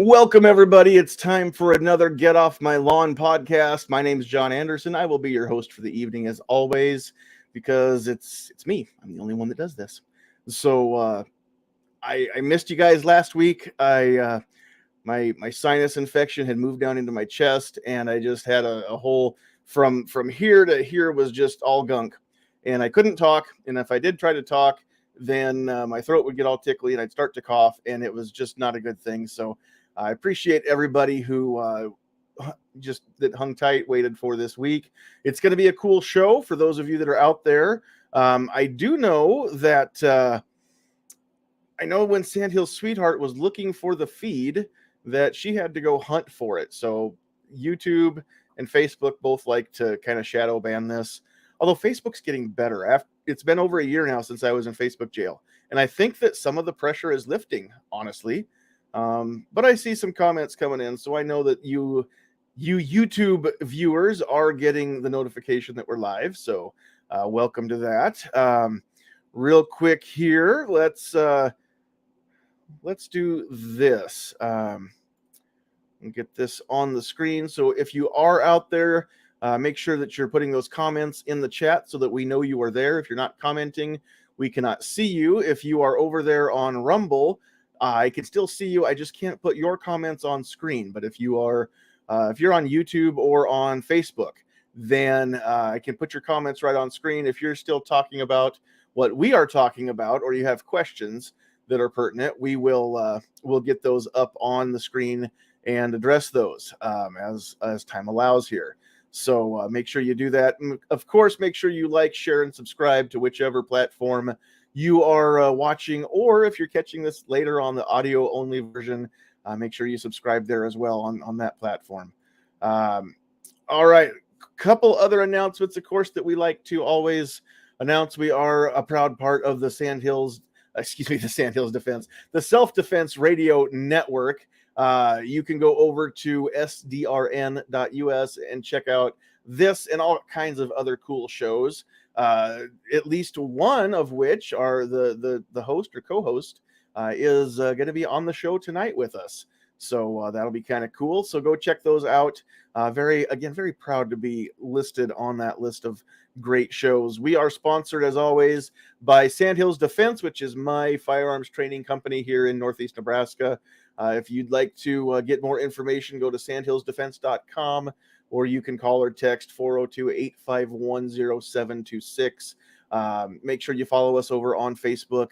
Welcome, everybody. It's time for another Get Off My Lawn podcast. My name is John Anderson. I will be your host for the evening, as always, because it's me. I'm the only one that does this. So I missed you guys last week. My sinus infection had moved down into my chest, and I just had a whole from here to here was just all gunk, and I couldn't talk. And if I did try to talk, then my throat would get all tickly, and I'd start to cough, and it was just not a good thing. So I appreciate everybody who just that hung tight, waited for this week. It's going to be a cool show for those of you that are out there. I do know that I know when Sandhill's Sweetheart was looking for the feed that she had to go hunt for it. So YouTube and Facebook both like to kind of shadow ban this. Although Facebook's getting better. It's been over a year now since I was in Facebook jail. And I think that some of the pressure is lifting, honestly. But I see some comments coming in, so I know that you YouTube viewers are getting the notification that we're live. So welcome to that. Real quick here, let's do this. And get this on the screen. So if you are out there, make sure that you're putting those comments in the chat so that we know you are there. If you're not commenting, we cannot see you. If you are over there on Rumble, I can still see you. I just can't put your comments on screen. But if you're on YouTube or on Facebook, then I can put your comments right on screen. If you're still talking about what we are talking about, or you have questions that are pertinent, we'll get those up on the screen and address those as time allows here. So make sure you do that. And of course, make sure you like, share, and subscribe to whichever platform you are watching, or if you're catching this later on the audio only version, make sure you subscribe there as well on that platform. All right, couple other announcements, of course, that we like to always announce. We are a proud part of the Sandhills Defense, the Self-Defense Radio Network. You can go over to sdrn.us and check out this and all kinds of other cool shows. At least one of which are the host or co-host is going to be on the show tonight with us. So that'll be kind of cool. So go check those out. Very proud to be listed on that list of great shows. We are sponsored, as always, by Sandhills Defense, which is my firearms training company here in Northeast Nebraska. If you'd like to get more information, go to sandhillsdefense.com, or you can call or text 402-851-0726. Make sure you follow us over on Facebook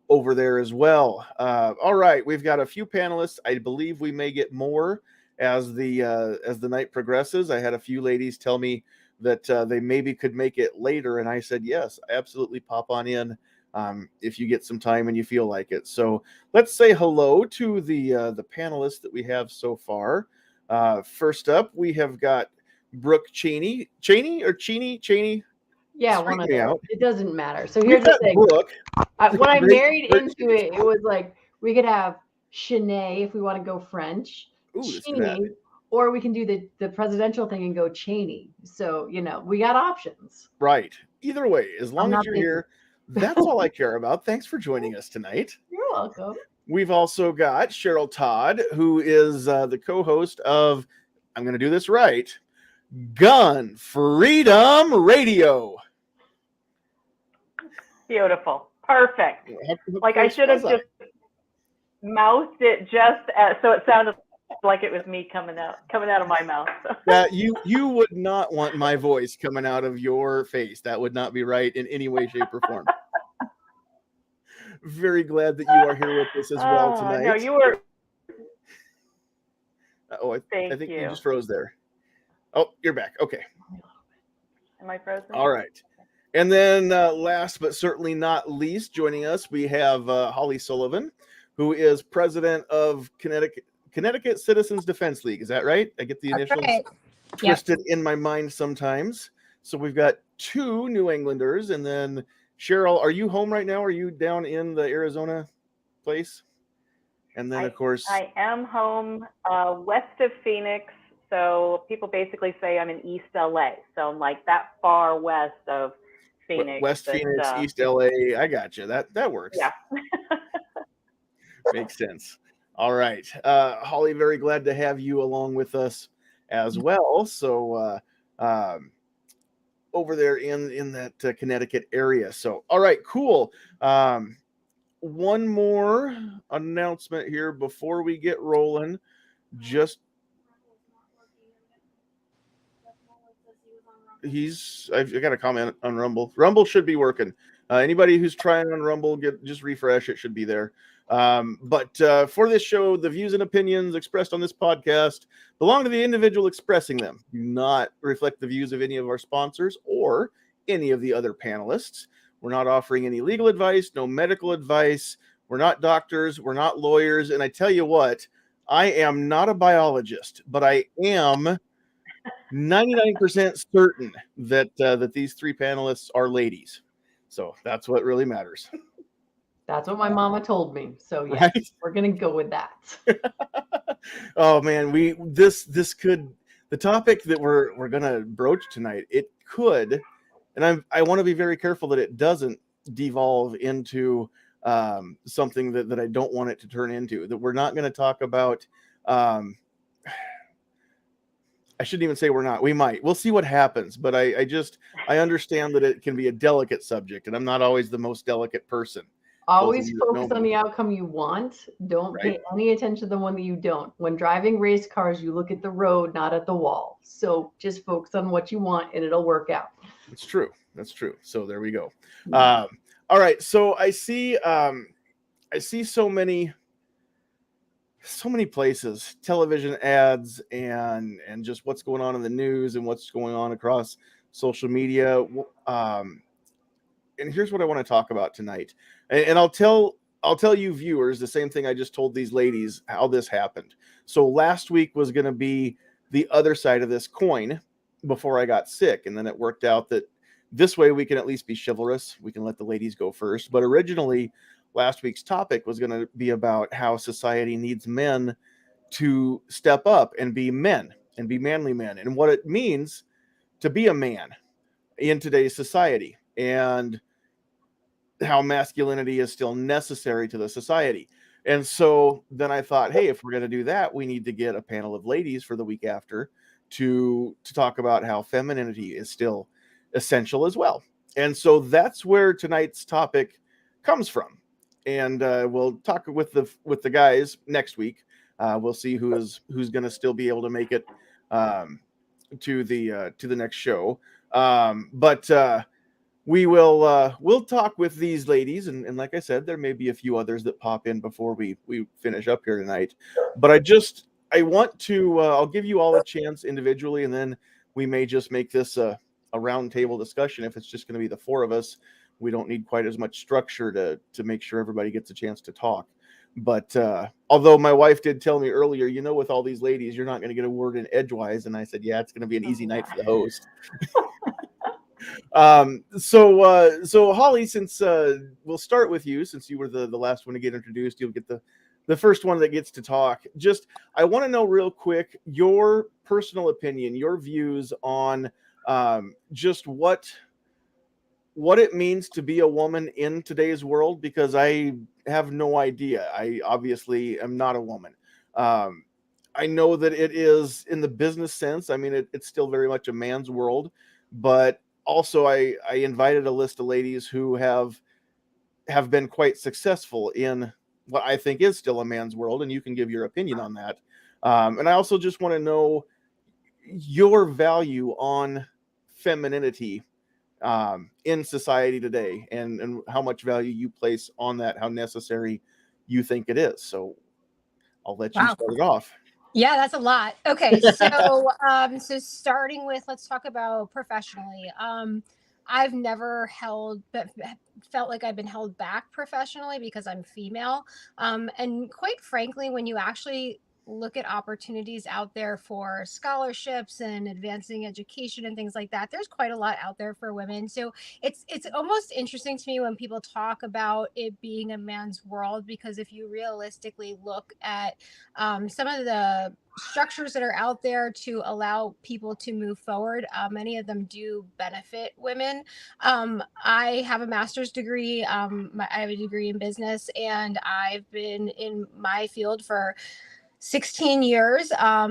over there as well. All right, we've got a few panelists. I believe we may get more as the night progresses. I had a few ladies tell me that they maybe could make it later, and I said yes, absolutely, pop on in if you get some time and you feel like it. So let's say hello to the panelists that we have so far. First up, we have got Brooke Cheney. Cheney? Yeah, Straighten one of me those. out. It doesn't matter. So We've here's the got thing. Brooke. When I married Great. into it, it was like we could have Shanae if we want to go French, Ooh, let's do that. Cheney, or we can do the presidential thing and go Cheney. So, we got options. Right. Either way, as long as not you're picky. here, that's all I care about. Thanks for joining us tonight. You're welcome. We've also got Cheryl Todd, who is the co-host of, I'm going to do this right, Gun Freedom Radio. Beautiful. Perfect. Like I should have just mouthed it so it sounded like it was me coming out of my mouth. Yeah, you would not want my voice coming out of your face. That would not be right in any way, shape, or form. Very glad that you are here with us as well tonight. No, you were. I think you just froze there. Oh, you're back. Okay. Am I frozen? All right. And then last but certainly not least, joining us, we have Holly Sullivan, who is president of Connecticut Citizens Defense League. Is that right? I get the initials twisted in my mind sometimes. So we've got two New Englanders. And then Cheryl, are you home right now? Are you down in the Arizona place? And then, of course, I am home west of Phoenix. So people basically say I'm in East LA. So I'm like that far west of Phoenix. West Phoenix, East LA. I got you. That works. Yeah. Makes sense. All right. Holly, very glad to have you along with us as well. So over there in that Connecticut area. So, all right, cool. One more announcement here before we get rolling. Just I've got a comment on Rumble. Rumble should be working. Anybody who's trying on Rumble, just refresh. It should be there. But for this show, the views and opinions expressed on this podcast belong to the individual expressing them, do not reflect the views of any of our sponsors or any of the other panelists. We're not offering any legal advice, no medical advice. We're not doctors. We're not lawyers. And I tell you what, I am not a biologist, but I am 99% certain that that these three panelists are ladies. So that's what really matters. That's what my mama told me. So yeah, right? We're gonna go with that. Oh man, this could, the topic that we're gonna broach tonight, it could, and I want to be very careful that it doesn't devolve into something that I don't want it to turn into. That we're not going to talk about. I shouldn't even say we're not. We might. We'll see what happens. But I understand that it can be a delicate subject, and I'm not always the most delicate person. Always focus on the outcome you want. Don't pay any attention to the one that you don't. When driving race cars, you look at the road, not at the wall. So just focus on what you want, and it'll work out. It's true. That's true. So there we go. All right. So I see so many places, television ads, and just what's going on in the news and what's going on across social media. And here's what I want to talk about tonight. And I'll tell you viewers the same thing I just told these ladies how this happened. So last week was going to be the other side of this coin before I got sick. And then it worked out that this way we can at least be chivalrous. We can let the ladies go first. But originally, last week's topic was going to be about how society needs men to step up and be men and be manly men, and what it means to be a man in today's society, and how masculinity is still necessary to the society. And so then I thought, hey, if we're going to do that, we need to get a panel of ladies for the week after to talk about how femininity is still essential as well. And so that's where tonight's topic comes from. And we'll talk with the guys next week. We'll see who's going to still be able to make it to the next show. But we'll talk with these ladies, and like I said, there may be a few others that pop in before we finish up here tonight. But I want to I'll give you all a chance individually, and then we may just make this a round table discussion. If it's just going to be the four of us, we don't need quite as much structure to make sure everybody gets a chance to talk. But although my wife did tell me earlier, with all these ladies, you're not going to get a word in edgewise, and I said, yeah, it's going to be an easy night for the host. So Holly, since we'll start with you, since you were the last one to get introduced, you'll get the first one that gets to talk. Just, I want to know real quick your personal opinion, your views on just what it means to be a woman in today's world, because I have no idea. I obviously am not a woman. I know that it is in the business sense. I mean, it's still very much a man's world, but also I invited a list of ladies who have been quite successful in what I think is still a man's world, and you can give your opinion on that. And I also just want to know your value on femininity in society today, and how much value you place on that, how necessary you think it is. So I'll let you start it off. Yeah, that's a lot. Okay, so so starting with, let's talk about professionally. I've never felt like I've been held back professionally because I'm female. And quite frankly, when you actually look at opportunities out there for scholarships and advancing education and things like that, there's quite a lot out there for women. So it's almost interesting to me when people talk about it being a man's world, because if you realistically look at some of the structures that are out there to allow people to move forward, many of them do benefit women. I have a master's degree. I have a degree in business, and I've been in my field for 16 years. I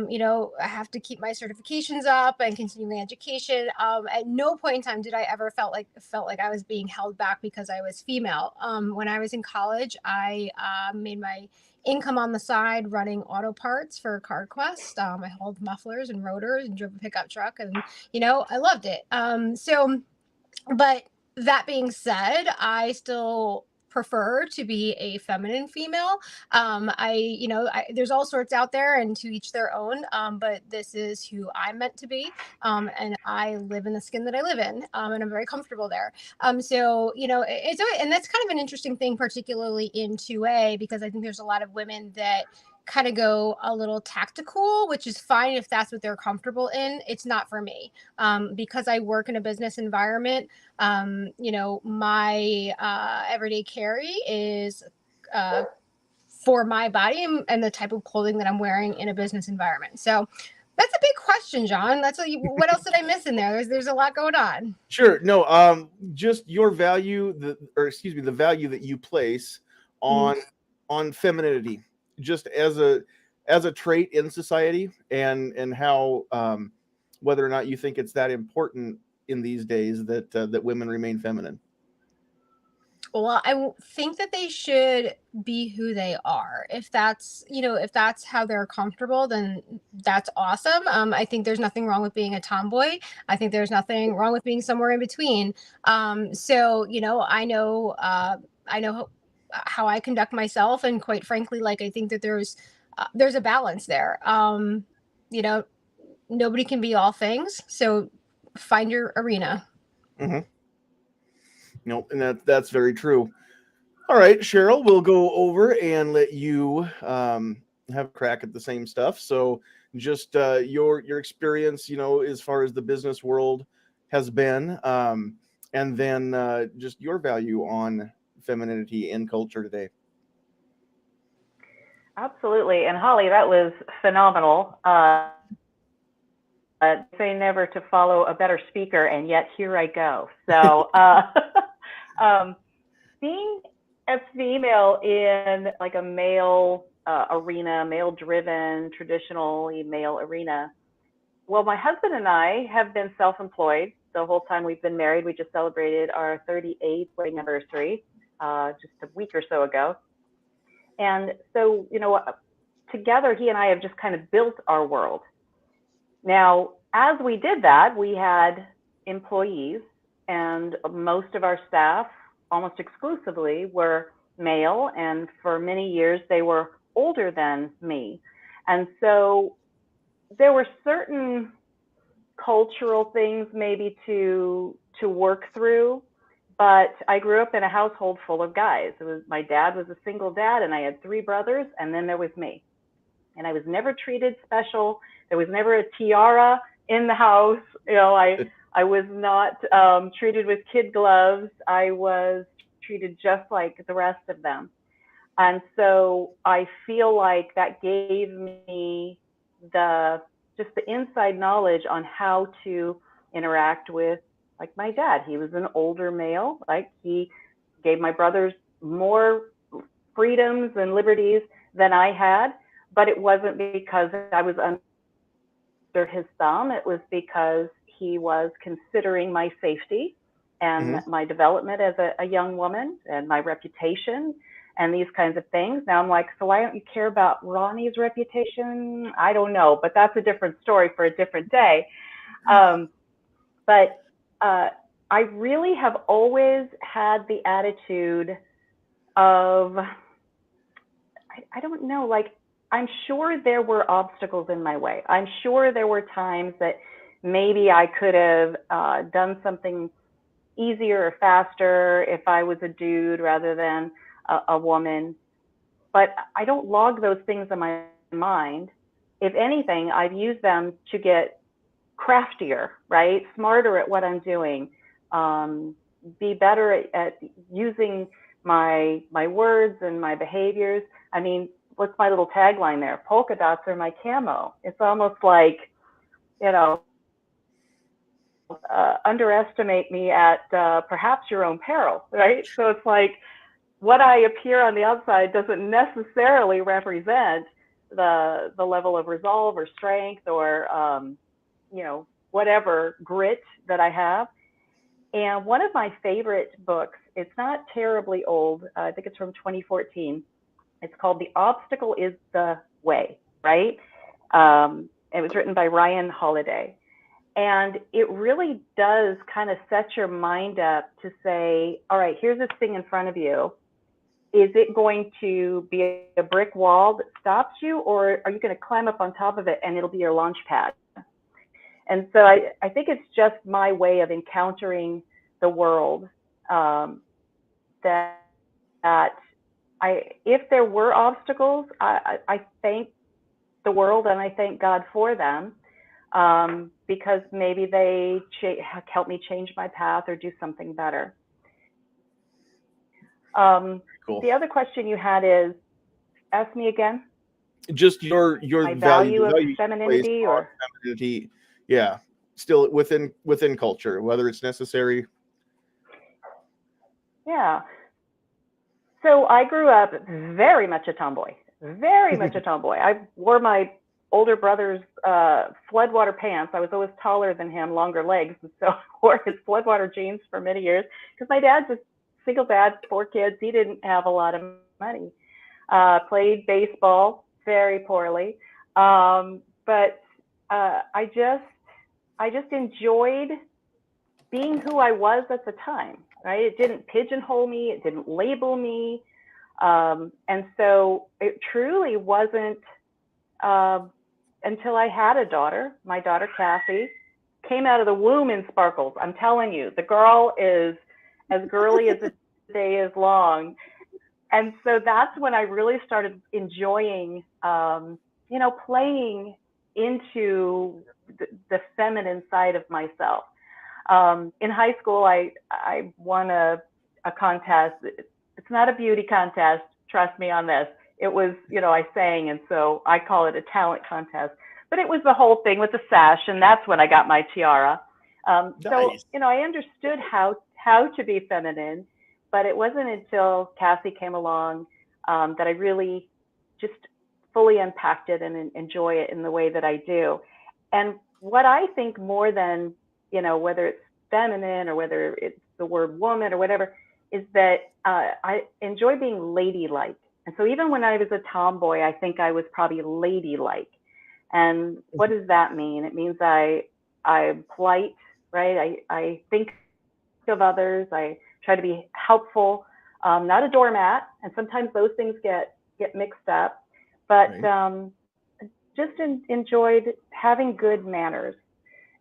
have to keep my certifications up and continuing education. At no point in time did I ever felt like I was being held back because I was female. When I was in college, I made my income on the side running auto parts for CarQuest. I hauled mufflers and rotors and drove a pickup truck, and I loved it. But that being said, I still prefer to be a feminine female. There's all sorts out there, and to each their own. But this is who I'm meant to be, and I live in the skin that I live in, and I'm very comfortable there. And that's kind of an interesting thing, particularly in 2A, because I think there's a lot of women that kind of go a little tactical, which is fine if that's what they're comfortable in. It's not for me, because I work in a business environment. My everyday carry is for my body and the type of clothing that I'm wearing in a business environment. So that's a big question, John. What else did I miss in there? There's a lot going on. Sure. No, just your value, the value that you place on femininity, just as a trait in society, and how whether or not you think it's that important in these days that women remain feminine. Well, I think that they should be who they are. If that's how they're comfortable, then that's awesome. I think there's nothing wrong with being a tomboy. I think there's nothing wrong with being somewhere in between. I know how I conduct myself, and quite frankly, I think that there's a balance there. Nobody can be all things, so find your arena. Mm-hmm. No, and that's very true. All right, Cheryl, we'll go over and let you have a crack at the same stuff. So just your experience, as far as the business world has been, and then just your value on femininity in culture today. Absolutely. And Holly, that was phenomenal. Say never to follow a better speaker, and yet here I go. So being a female in a male arena, male-driven, traditionally male arena, well, my husband and I have been self-employed the whole time we've been married. We just celebrated our 38th wedding anniversary just a week or so ago. And so, together, he and I have just kind of built our world. Now, as we did that, we had employees, and most of our staff, almost exclusively, were male, and for many years they were older than me. And so there were certain cultural things maybe to work through, but I grew up in a household full of guys. My dad was a single dad, and I had 3 brothers, and then there was me. And I was never treated special. There was never a tiara in the house. I was not treated with kid gloves. I was treated just like the rest of them. And so I feel like that gave me just the inside knowledge on how to interact with my dad. He was an older male. He gave my brothers more freedoms and liberties than I had, but it wasn't because I was under his thumb. It was because he was considering my safety and my development as a young woman, and my reputation and these kinds of things. Now I'm like, so why don't you care about Ronnie's reputation? I don't know, but that's a different story for a different day. But I really have always had the attitude of, I don't know, I'm sure there were obstacles in my way. I'm sure there were times that maybe I could have done something easier or faster if I was a dude rather than a woman. But I don't log those things on my mind. If anything, I've used them to get craftier, right? Smarter at what I'm doing, be better at using my words and my behaviors. I mean, what's my little tagline there? Polka dots are my camo. It's almost like, you know, underestimate me at perhaps your own peril, right? So it's like what I appear on the outside doesn't necessarily represent the level of resolve or strength or you know, whatever grit that I have. And one of my favorite books, it's not terribly old, I think it's from 2014. It's called The Obstacle is the Way, right? It was written by Ryan Holiday. And it really does kind of set your mind up to say, all right, here's this thing in front of you. Is it going to be a brick wall that stops you, or are you going to climb up on top of it and it'll be your launch pad? And so I think it's just my way of encountering the world, that if there were obstacles, I thank the world and I thank God for them, because maybe they help me change my path or do something better. Cool. The other question you had is, ask me again. Just your My value of value femininity or femininity, yeah, still within culture, whether it's necessary. Yeah. So I grew up very much a tomboy, very much a tomboy. I wore my older brother's floodwater pants. I was always taller than him, longer legs, and so I wore his floodwater jeans for many years because my dad's a single dad, 4 kids. He didn't have a lot of money. Played baseball very poorly, but I just enjoyed being who I was at the time. Right? It didn't pigeonhole me. It didn't label me. And so it truly wasn't until I had a daughter. My daughter, Cassie, came out of the womb in sparkles. I'm telling you, the girl is as girly as the day is long. And so that's when I really started enjoying, you know, playing into the feminine side of myself. In high school, I won a contest. It's not a beauty contest. Trust me on this. It was, you know, I sang, and so I call it a talent contest. But it was the whole thing with the sash, and that's when I got my tiara. Nice. So, you know, I understood how to be feminine, but it wasn't until Cassie came along that I really just fully unpacked it and enjoy it in the way that I do. And what I think more than, you know, whether it's feminine or whether it's the word woman or whatever, is that I enjoy being ladylike. And so even when I was a tomboy, I think I was probably ladylike. And what does that mean? It means I'm polite, right? I think of others. I try to be helpful, not a doormat. And sometimes those things get mixed up. But right. Just enjoyed having good manners.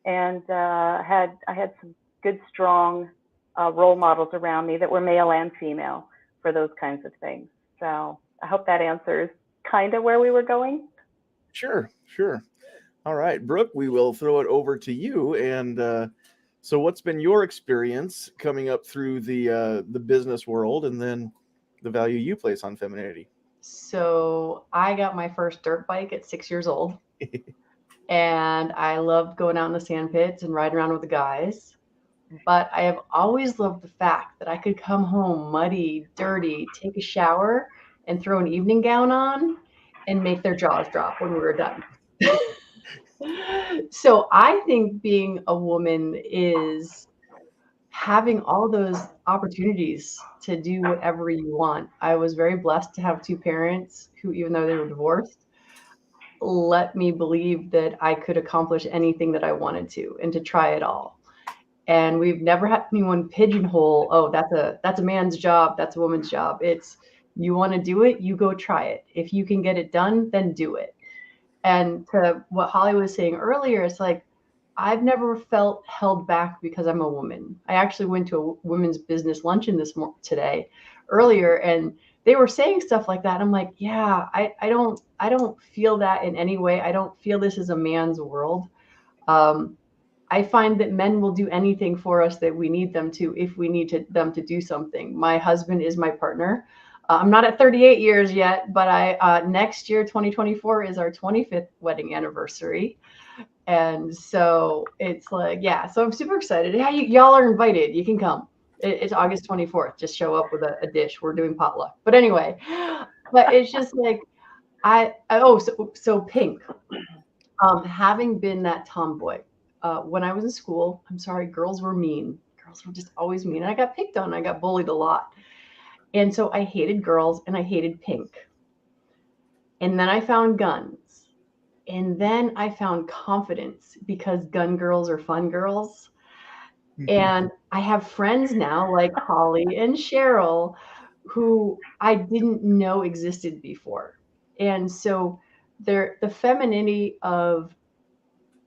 And I had some good, strong role models around me that were male and female for those kinds of things. So I hope that answers kind of where we were going. Sure. All right, Brooke, we will throw it over to you. And so what's been your experience coming up through the business world, and then the value you place on femininity? So I got my first dirt bike at 6 years old. And I loved going out in the sand pits and riding around with the guys. But I have always loved the fact that I could come home muddy, dirty, take a shower, and throw an evening gown on and make their jaws drop when we were done. So I think being a woman is having all those opportunities to do whatever you want. I was very blessed to have 2 parents who, even though they were divorced, let me believe that I could accomplish anything that I wanted to and to try it all. And we've never had anyone pigeonhole, oh, that's a man's job, that's a woman's job. It's, you want to do it, you go try it. If you can get it done, then do it. And to what Holly was saying earlier, it's like, I've never felt held back because I'm a woman. I actually went to a women's business luncheon earlier, and they were saying stuff like that. I'm like, yeah, I don't feel that in any way. I don't feel this is a man's world. I find that men will do anything for us that we need them to, if we need them to do something. My husband is my partner. I'm not at 38 years yet, but next year, 2024, is our 25th wedding anniversary. And so it's like, yeah, so I'm super excited. Yeah, y'all are invited. You can come. It's August 24th. Just show up with a dish. We're doing potluck. But anyway, but it's just like, so Pink, having been that tomboy, when I was in school, I'm sorry, girls were mean. Girls were just always mean. And I got picked on. I got bullied a lot. And so I hated girls and I hated Pink. And then I found guns. And then I found confidence, because gun girls are fun girls. And I have friends now like Holly and Cheryl who I didn't know existed before. And so the femininity of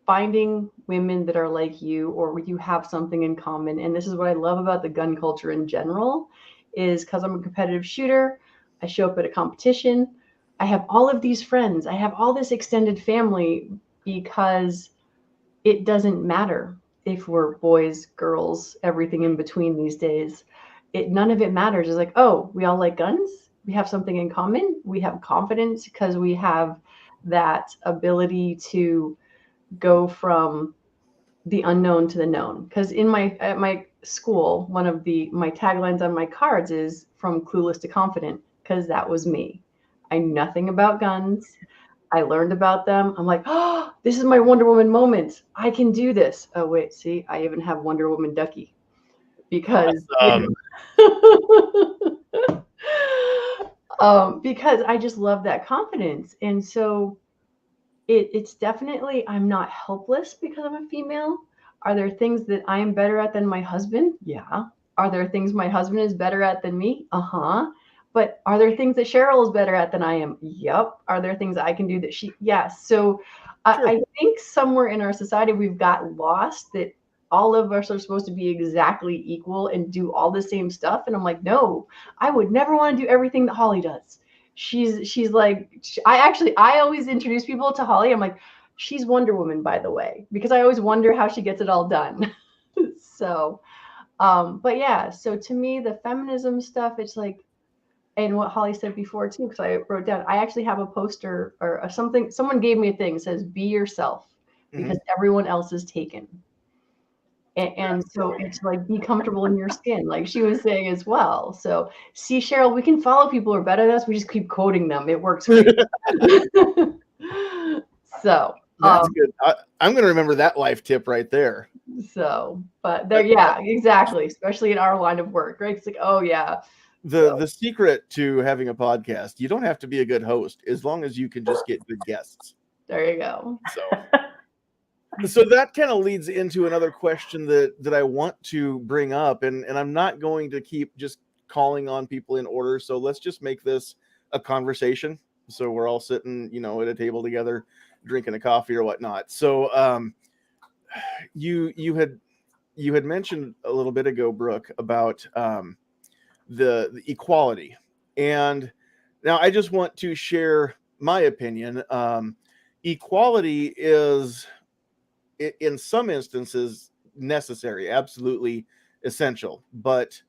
finding women that are like you, or you have something in common. And this is what I love about the gun culture in general, is because I'm a competitive shooter. I show up at a competition. I have all of these friends. I have all this extended family, because it doesn't matter if we're boys, girls, everything in between these days. None of it matters. It's like, oh, we all like guns. We have something in common. We have confidence because we have that ability to go from the unknown to the known. Because at my school, one of my taglines on my cards is "From clueless to confident," because that was me. I knew nothing about guns. I learned about them. I'm like, oh, this is my Wonder Woman moment. I can do this. Oh wait, see, I even have Wonder Woman Ducky, because because I just love that confidence. And so it's definitely, I'm not helpless because I'm a female. Are there things that I am better at than my husband? Yeah. Are there things my husband is better at than me? Uh-huh. But are there things that Cheryl is better at than I am? Yep. Are there things I can do that yes. So Sure. I think somewhere in our society we've got lost that all of us are supposed to be exactly equal and do all the same stuff. And I'm like, no, I would never want to do everything that Holly does. She's like, I always introduce people to Holly. I'm like, she's Wonder Woman, by the way, because I always wonder how she gets it all done. So, but yeah, so to me, the feminism stuff, it's like, and what Holly said before too, because I wrote down, I actually have a poster or something. Someone gave me a thing that says, be yourself, because everyone else is taken. And so it's like, be comfortable in your skin, like she was saying as well. So see, Cheryl, we can follow people who are better than us. We just keep quoting them. It works great. So That's good. I'm going to remember that life tip right there. So, but there, yeah, exactly. Especially in our line of work, right? It's like, oh yeah. The secret to having a podcast, you don't have to be a good host as long as you can just get good guests. There you go. So that kind of leads into another question that I want to bring up, and I'm not going to keep just calling on people in order. So let's just make this a conversation. So we're all sitting, at a table together, drinking a coffee or whatnot. So you had mentioned a little bit ago, Brooke, about the equality, and now I just want to share my opinion. Equality is, in some instances, necessary, absolutely essential, but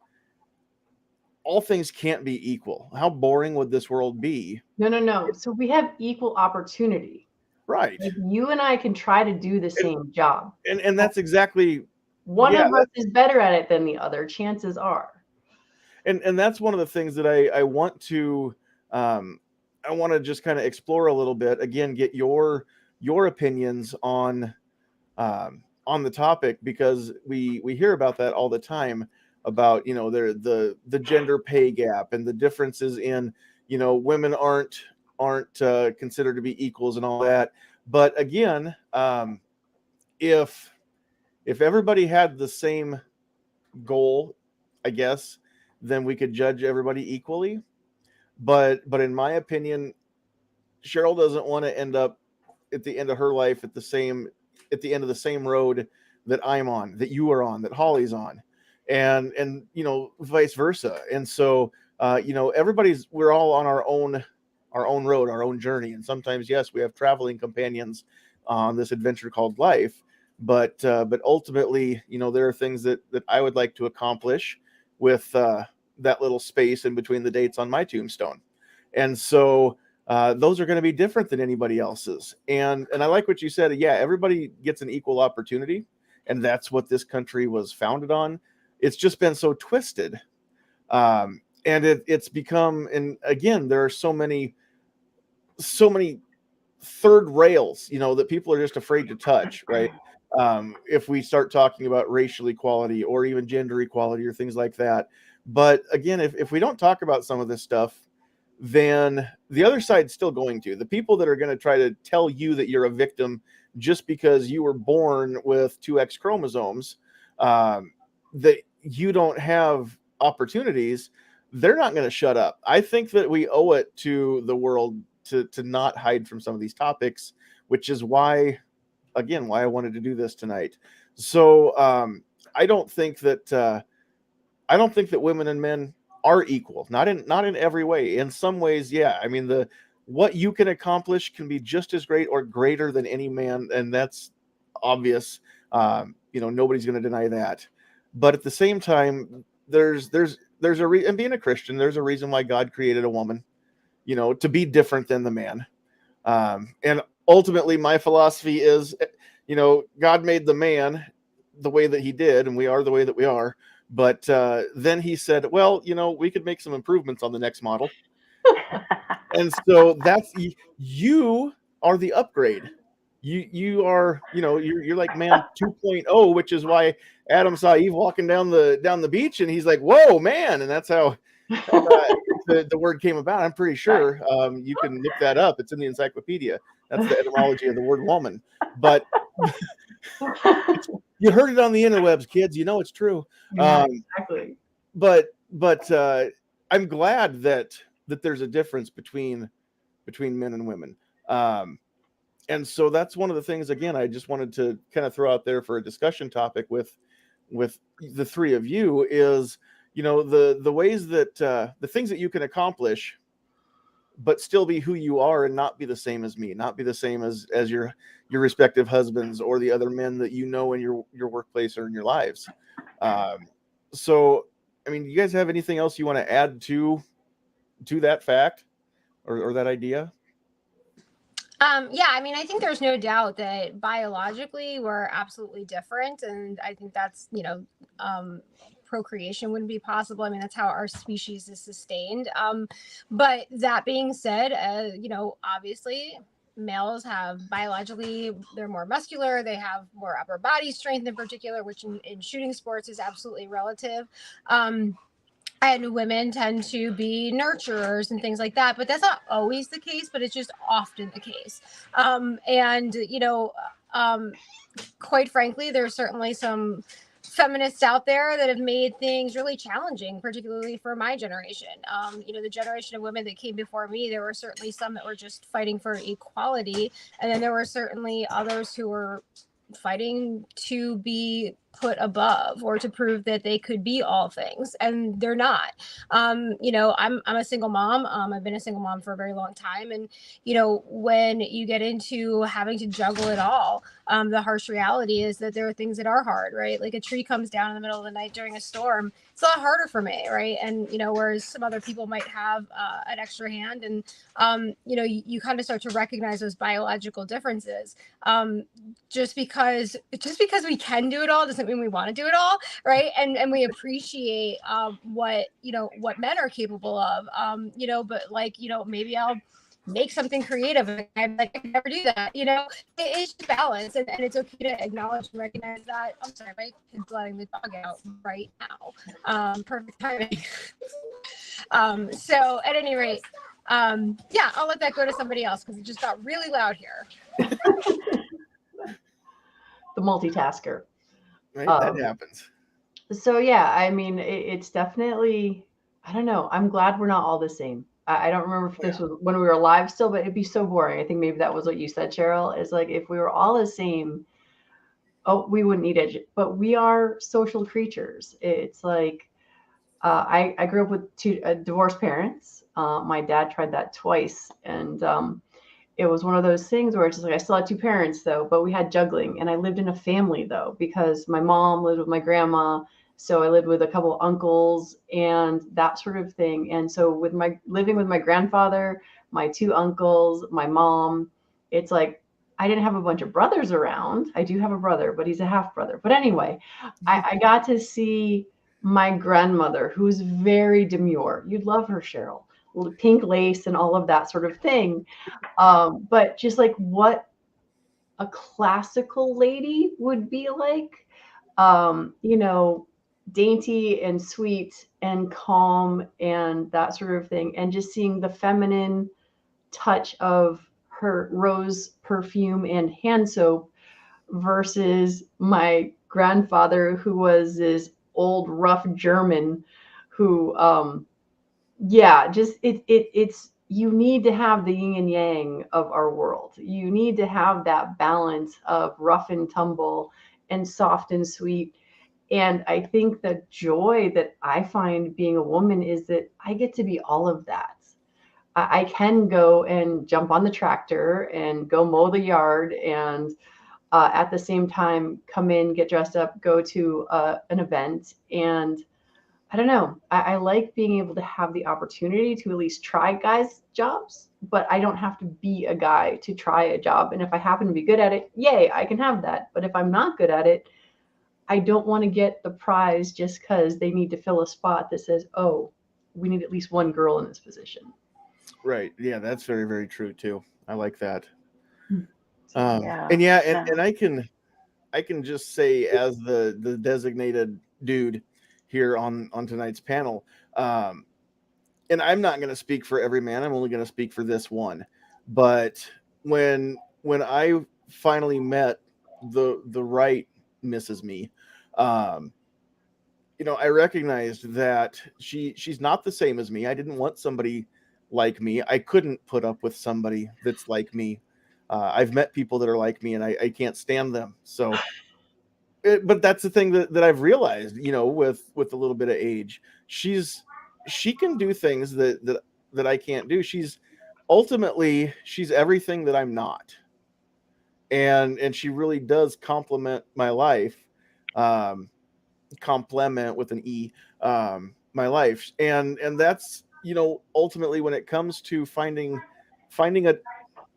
all things can't be equal. How boring would this world be? No. So we have equal opportunity. Right. Like, you and I can try to do the same job. And that's exactly, one of us is better at it than the other, chances are. And that's one of the things that I want to just kind of explore a little bit. Again, get your opinions on the topic, because we hear about that all the time, about the gender pay gap and the differences in women aren't considered to be equals and all that. But again, if everybody had the same goal, I guess, then we could judge everybody equally. But in my opinion, Cheryl doesn't want to end up at the end of her life at the end of the same road that I'm on, that you are on, that Holly's on, and vice versa. And so we're all on our own road, our own journey, and sometimes, yes, we have traveling companions on this adventure called life. But ultimately, there are things that I would like to accomplish with that little space in between the dates on my tombstone, and so those are going to be different than anybody else's. And I like what you said. Yeah, everybody gets an equal opportunity, and that's what this country was founded on. It's just been so twisted, and it's become. And again, there are so many third rails, that people are just afraid to touch, right? If we start talking about racial equality or even gender equality or things like that. But again, if we don't talk about some of this stuff, then the other side's still going to. The people that are going to try to tell you that you're a victim just because you were born with 2X chromosomes, that you don't have opportunities, they're not going to shut up. I think that we owe it to the world to not hide from some of these topics, which is why I wanted to do this tonight. So I don't think that women and men are equal. Not in every way. In some ways, yeah. I mean, what you can accomplish can be just as great or greater than any man, and that's obvious. Nobody's going to deny that. But at the same time, there's and being a Christian, there's a reason why God created a woman, to be different than the man. And ultimately, my philosophy is, God made the man the way that he did, and we are the way that we are. But then he said, well, we could make some improvements on the next model. And so that's, you are the upgrade. You are, you're like man 2.0, which is why Adam saw Eve walking down the beach, and he's like, whoa, man. And that's how the word came about. I'm pretty sure you can look that up. It's in the encyclopedia. That's the etymology of the word woman. But you heard it on the interwebs, kids. It's true. Yeah, exactly. But I'm glad that there's a difference between men and women. And so that's one of the things, again, I just wanted to kind of throw out there for a discussion topic with the three of you is, the ways that the things that you can accomplish, but still be who you are and not be the same as me, not be the same as your respective husbands or the other men that in your workplace or in your lives. So, I mean, you guys have anything else you want to add to that fact or that idea? Yeah, I mean, I think there's no doubt that biologically we're absolutely different, and I think that's, procreation wouldn't be possible. I mean, that's how our species is sustained. But that being said, obviously males have biologically, they're more muscular, they have more upper body strength in particular, which in shooting sports is absolutely relative. And women tend to be nurturers and things like that, but that's not always the case, but it's just often the case. And quite frankly, there's certainly some feminists out there that have made things really challenging, particularly for my generation. The generation of women that came before me, there were certainly some that were just fighting for equality, and then there were certainly others who were fighting to be put above or to prove that they could be all things, and they're not. I'm a single mom. I've been a single mom for a very long time, and when you get into having to juggle it all, the harsh reality is that there are things that are hard, right? Like a tree comes down in the middle of the night during a storm, it's a lot harder for me, right? And whereas some other people might have an extra hand, and you kind of start to recognize those biological differences. Just because we can do it all doesn't mean we want to do it all, right? And we appreciate what men are capable of, but maybe I'll make something creative and I'm like, I can never do that. It's just balance, and it's okay to acknowledge and recognize that. I'm sorry, my kid's letting the dog out right now. Perfect timing. So at any rate, yeah, I'll let that go to somebody else because it just got really loud here. The multitasker. Right, that happens. So yeah, I mean, it's definitely, I don't know. I'm glad we're not all the same. I don't remember if this was when we were alive still, but it'd be so boring. I think maybe that was what you said, Cheryl, is like if we were all the same, we wouldn't need it. But we are social creatures. It's like I grew up with two divorced parents. My dad tried that twice, and it was one of those things where it's just like I still had two parents though, but we had juggling, and I lived in a family though because my mom lived with my grandma, so I lived with a couple of uncles and that sort of thing. And so with my living with my grandfather, my two uncles, my mom, it's like I didn't have a bunch of brothers around. I do have a brother, but he's a half brother. But anyway, I got to see my grandmother, who's very demure. You'd love her, Cheryl. Pink lace and all of that sort of thing. But just like what a classical lady would be like, you know, dainty and sweet and calm and that sort of thing. And just seeing the feminine touch of her rose perfume and hand soap versus my grandfather, who was this old rough German who yeah, just it's you need to have the yin and yang of our world. You need to have that balance of rough and tumble and soft and sweet. And I think the joy that I find being a woman is that I get to be all of that. I can go and jump on the tractor and go mow the yard and at the same time come in, get dressed up, go to an event. And I don't know. I like being able to have the opportunity to at least try guys' jobs, but I don't have to be a guy to try a job. And if I happen to be good at it, yay, I can have that. But if I'm not good at it, I don't want to get the prize just because they need to fill a spot that says, oh, we need at least one girl in this position. Right. Yeah, that's very, very true too. I like that. Yeah. And Yeah. and I can just say as the designated dude here on tonight's panel, and I'm not going to speak for every man. I'm only going to speak for this one. But when I finally met the right Mrs. Me, you know, I recognized that she's not the same as me. I didn't want somebody like me. I couldn't put up with somebody that's like me. I've met people that are like me, and I can't stand them. So, but that's the thing that I've realized, you know, with a little bit of age, she can do things that I can't do. Ultimately she's everything that I'm not, and she really does complement my life. Complement with an E, my life, and that's, you know, ultimately when it comes to finding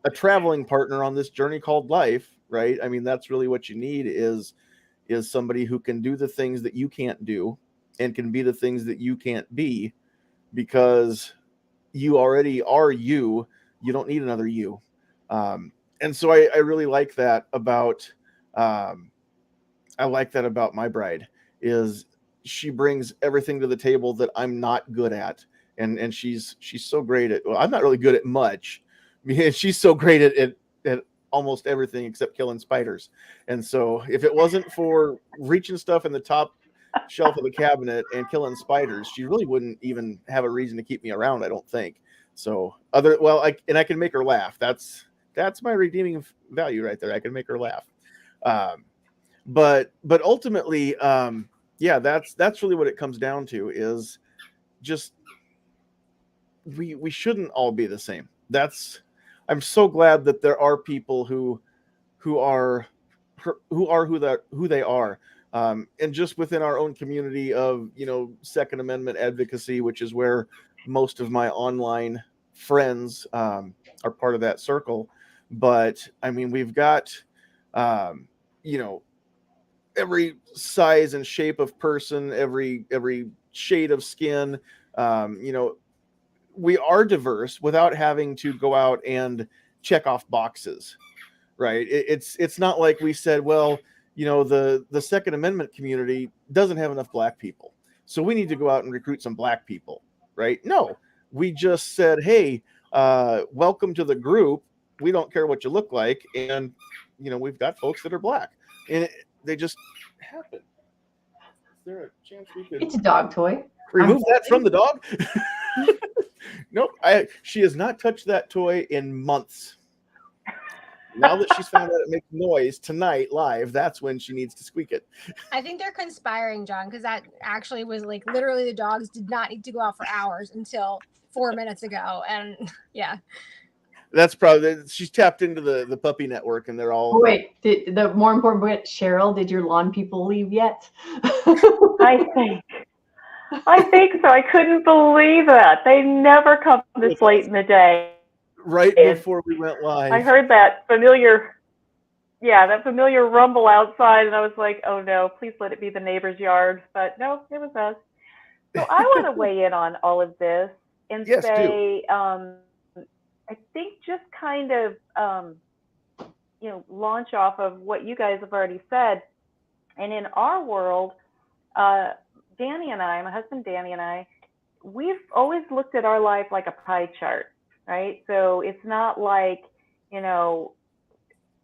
a traveling partner on this journey called life, right? I mean, that's really what you need is somebody who can do the things that you can't do and can be the things that you can't be, because you already are you. You don't need another you. And so I really like that about I like that about my bride, is she brings everything to the table that I'm not good at. And she's so great at, well, I'm not really good at much. She's so great at almost everything except killing spiders. And so if it wasn't for reaching stuff in the top shelf of the cabinet and killing spiders, she really wouldn't even have a reason to keep me around, I don't think. So I can make her laugh. That's my redeeming value right there. I can make her laugh. But ultimately, yeah, that's really what it comes down to, is just we shouldn't all be the same. I'm so glad that there are people who are who they are. And just within our own community of, you know, Second Amendment advocacy, which is where most of my online friends are part of that circle. But I mean, we've got, you know, every size and shape of person, every shade of skin. You know, we are diverse without having to go out and check off boxes, right? It's not like we said, well, you know, the Second Amendment community doesn't have enough black people, so we need to go out and recruit some black people, right? No, we just said, hey, welcome to the group. We don't care what you look like, and you know, we've got folks that are black, and they just happen. Is there a chance we could? It's a dog toy. Remove that from the dog. Nope, she has not touched that toy in months. Now that she's found out it makes noise tonight live, that's when she needs to squeak it. I think they're conspiring, John, because that actually was like literally the dogs did not need to go out for hours until 4 minutes ago. And yeah. That's probably, she's tapped into the puppy network, and they're all. Oh, wait, the more important bit, Cheryl, did your lawn people leave yet? I think so. I couldn't believe that. They never come this late in the day. Right before we went live. I heard that familiar rumble outside, and I was like, oh no, please let it be the neighbor's yard. But no, it was us. So I want to weigh in on all of this and Yes, say, I think just kind of, launch off of what you guys have already said. And in our world, Danny and I, my husband Danny and I, we've always looked at our life like a pie chart, right? So it's not like,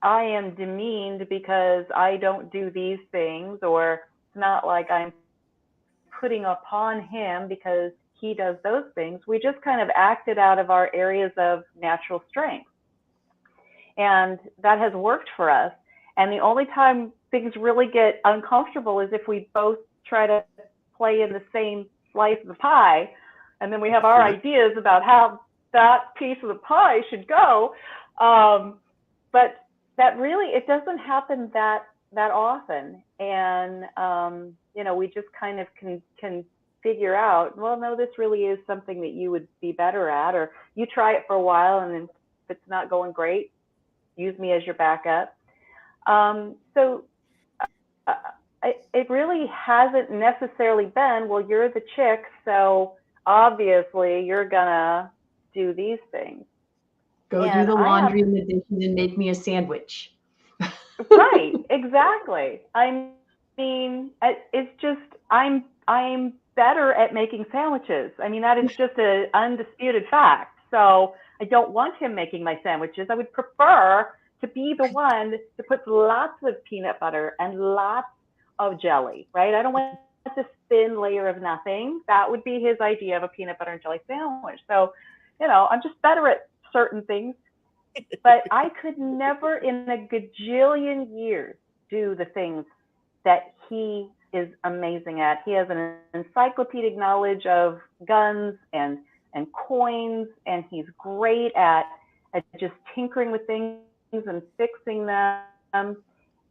I am demeaned because I don't do these things, or it's not like I'm putting upon him because he does those things. We just kind of acted out of our areas of natural strength. And that has worked for us. And the only time things really get uncomfortable is if we both try to play in the same slice of the pie, and then we have our ideas about how that piece of the pie should go. But that really, it doesn't happen that often. And, we just kind of can figure out, well, no, this really is something that you would be better at, or you try it for a while, and then if it's not going great, use me as your backup. So it really hasn't necessarily been, well, you're the chick, so obviously you're gonna do these things. Go do the laundry and the dishes and make me a sandwich. Right, exactly. I mean, it's just, I'm better at making sandwiches. I mean, that is just an undisputed fact. So I don't want him making my sandwiches. I would prefer to be the one that puts lots of peanut butter and lots of jelly, right? I don't want this thin layer of nothing. That would be his idea of a peanut butter and jelly sandwich. So, I'm just better at certain things. But I could never in a gajillion years do the things that he is amazing at. He has an encyclopedic knowledge of guns and coins, and he's great at just tinkering with things and fixing them.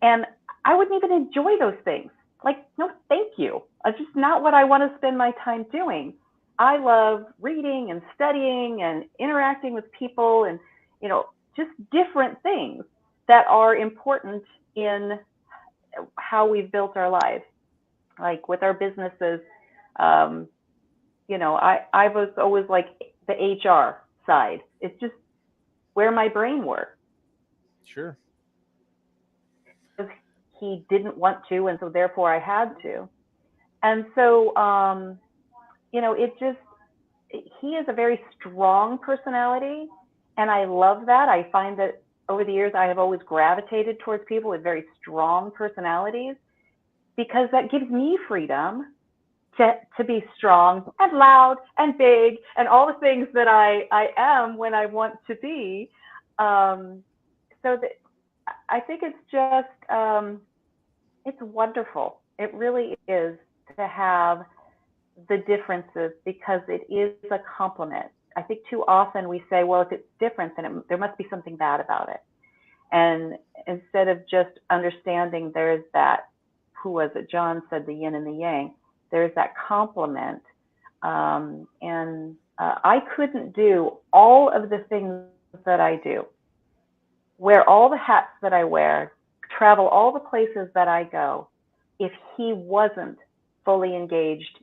And I wouldn't even enjoy those things. Like, no, thank you. It's just not what I want to spend my time doing. I love reading and studying and interacting with people and, just different things that are important in how we've built our lives. Like with our businesses, I was always like the HR side. It's just where my brain works. Sure. He didn't want to, and so therefore I had to. And so, he is a very strong personality, and I love that. I find that over the years, I have always gravitated towards people with very strong personalities, because that gives me freedom to be strong and loud and big and all the things that I am when I want to be. So that I think it's just, it's wonderful. It really is to have the differences, because it is a compliment. I think too often we say, well, if it's different, then there must be something bad about it. And instead of just understanding there's that, who was it? John said the yin and the yang. There's that compliment. I couldn't do all of the things that I do, wear all the hats that I wear, travel all the places that I go, if he wasn't fully engaged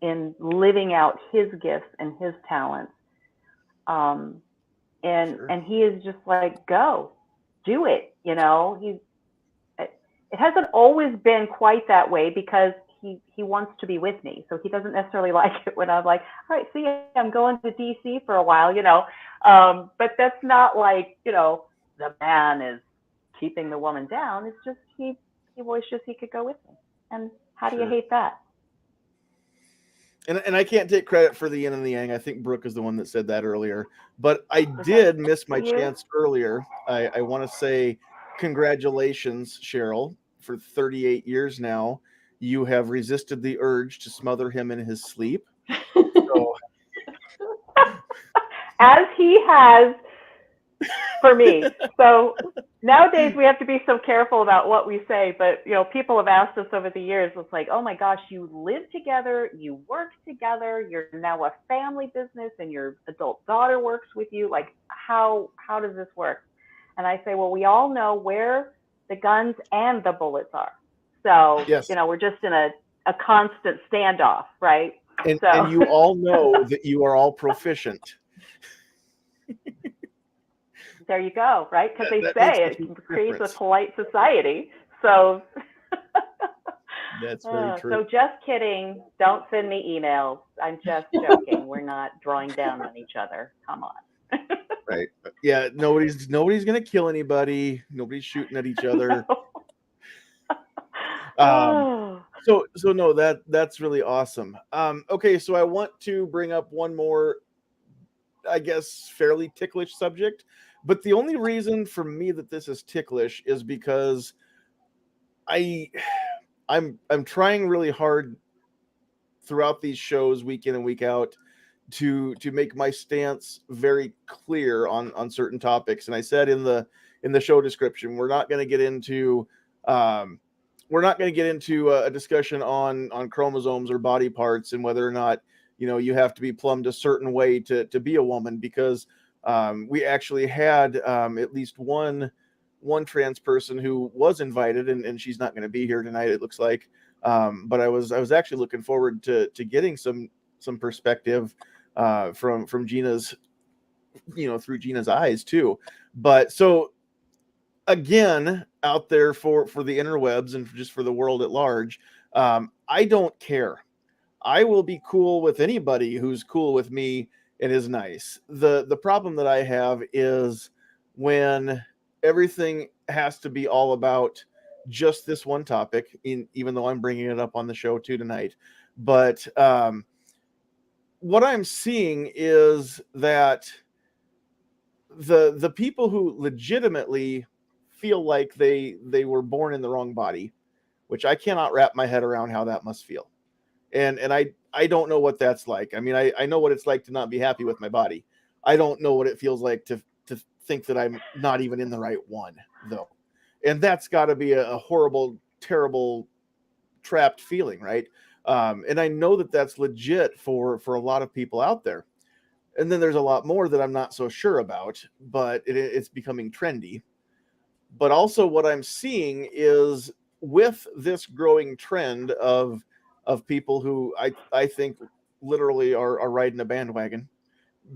in living out his gifts and his talents. And he is just like, go, do it. It hasn't always been quite that way, because he wants to be with me. So he doesn't necessarily like it when I'm like, all right, see, I'm going to DC for a while, but that's not like, the man is keeping the woman down. It's just, he wishes he could go with me. And how do you hate that? And I can't take credit for the yin and the yang. I think Brooke is the one that said that earlier. But I did miss my chance earlier. I want to say congratulations, Cheryl, for 38 years now. You have resisted the urge to smother him in his sleep. So, as he has for me. So nowadays we have to be so careful about what we say, but people have asked us over the years, it's like, oh my gosh, you live together, you work together, you're now a family business and your adult daughter works with you. Like, how does this work? And I say, well, we all know where the guns and the bullets are. So, yes. we're just in a constant standoff, right? And you all know that you are all proficient. There you go, right? Because they That say makes it creates a difference. polite society. So that's very true. So just kidding. Don't send me emails. I'm just joking. We're not drawing down on each other. Come on. Right. Yeah, nobody's gonna kill anybody. Nobody's shooting at each other. So no, that's really awesome. Okay, so I want to bring up one more, I guess, fairly ticklish subject. But the only reason for me that this is ticklish is because I'm trying really hard throughout these shows, week in and week out, to make my stance very clear on certain topics. And I said in the show description, we're not going to get into a discussion on chromosomes or body parts and whether or not you have to be plumbed a certain way to be a woman, because we actually had at least one trans person who was invited, and she's not going to be here tonight, it looks like. But I was actually looking forward to getting some perspective from Gina's, through Gina's eyes too. But so again, out there for the interwebs and just for the world at large, I don't care. I will be cool with anybody who's cool with me and is nice. The problem that I have is when everything has to be all about just this one topic, even though I'm bringing it up on the show too tonight. But what I'm seeing is that the people who legitimately feel like they were born in the wrong body, which I cannot wrap my head around how that must feel. And I don't know what that's like. I mean, I know what it's like to not be happy with my body. I don't know what it feels like to think that I'm not even in the right one, though. And that's got to be a horrible, terrible, trapped feeling, right? And I know that that's legit for a lot of people out there. And then there's a lot more that I'm not so sure about, but it's becoming trendy. But also what I'm seeing is, with this growing trend of people who I think literally are riding a bandwagon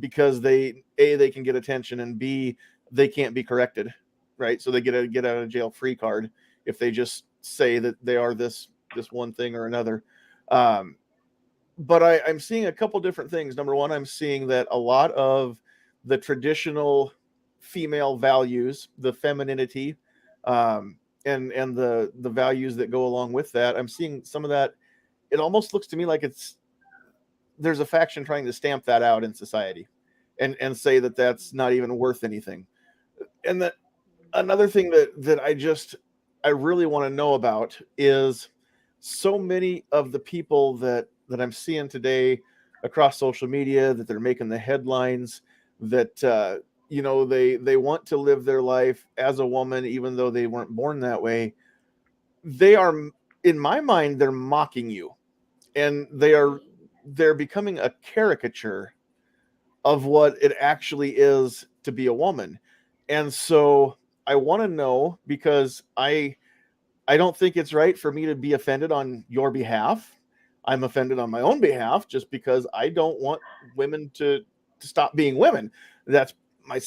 because they can get attention, and B, they can't be corrected, right? So they get a get out of jail free card if they just say that they are this one thing or another. But I'm seeing a couple different things. Number one, I'm seeing that a lot of the traditional female values, the femininity, and the values that go along with that, I'm seeing some of that. It almost looks to me like there's a faction trying to stamp that out in society, and say that that's not even worth anything. And that another thing that I really want to know about is so many of the people that I'm seeing today across social media, that they're making the headlines, that they want to live their life as a woman even though they weren't born that way. They are, in my mind, they're mocking you, and they're becoming a caricature of what it actually is to be a woman. And so I want to know, because I don't think it's right for me to be offended on your behalf. I'm offended on my own behalf just because I don't want women to stop being women. That's my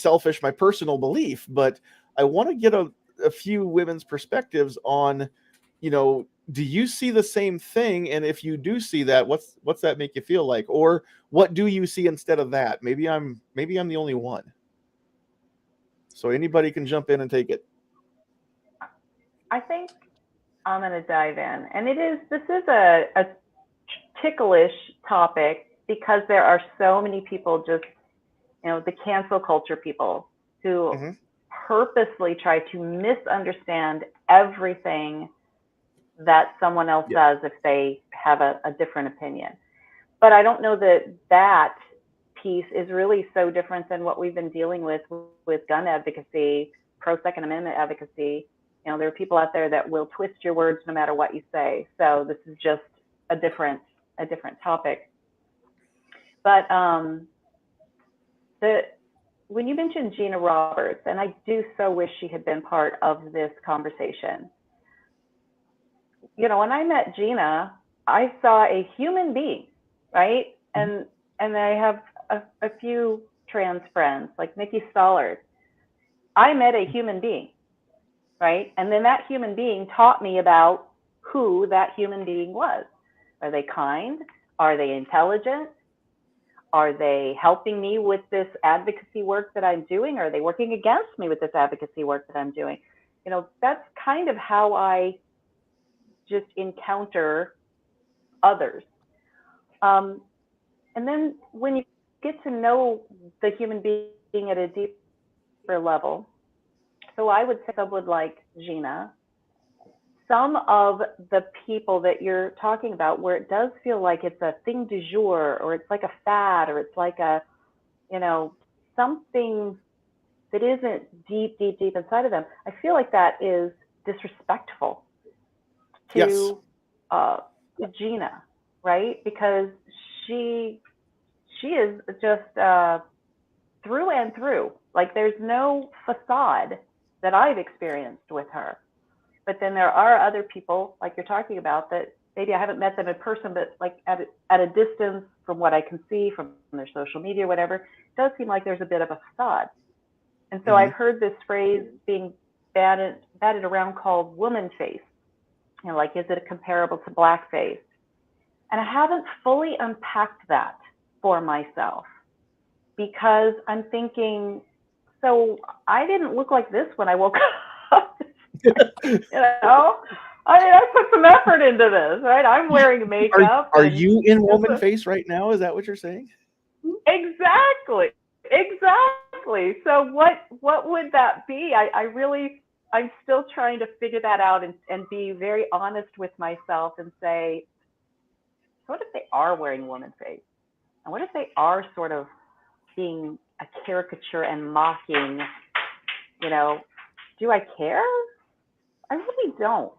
personal belief. But I want to get a few women's perspectives on, do you see the same thing? And if you do see that, what's that make you feel like? Or what do you see instead of that? Maybe I'm the only one. So anybody can jump in and take it. I think I'm going to dive in. And this is a ticklish topic because there are so many people just, the cancel culture people who purposely try to misunderstand everything that someone else does if they have a different opinion. But I don't know that piece is really so different than what we've been dealing with gun advocacy, pro Second Amendment advocacy. There are people out there that will twist your words no matter what you say. So this is just a different topic. But when you mentioned Gina Roberts, and I do so wish she had been part of this conversation. When I met Gina, I saw a human being, right? And I have a few trans friends, like Nikki Stollard. I met a human being, right? And then that human being taught me about who that human being was. Are they kind? Are they intelligent? Are they helping me with this advocacy work that I'm doing? Are they working against me with this advocacy work that I'm doing? That's kind of how I just encounter others. And then when you get to know the human being at a deeper level, so I would say someone like Gina, some of the people that you're talking about where it does feel like it's a thing du jour, or it's like a fad, or it's like a, something that isn't deep inside of them, I feel like that is disrespectful to Gina, right? Because she is just through and through. Like, there's no facade that I've experienced with her. But then there are other people, like you're talking about, that maybe I haven't met them in person, but like at a distance from what I can see from their social media, whatever, it does seem like there's a bit of a facade. And so I've heard this phrase being batted around called woman face. Like, is it comparable to blackface? And I haven't fully unpacked that for myself, because I'm thinking, so I didn't look like this when I woke up. I put some effort into this, right? I'm wearing makeup. Are you in woman face right now? Is that what you're saying? Exactly. So what would that be? I'm still trying to figure that out and be very honest with myself and say, what if they are wearing woman face? And what if they are sort of being a caricature and mocking? Do I care? I really don't.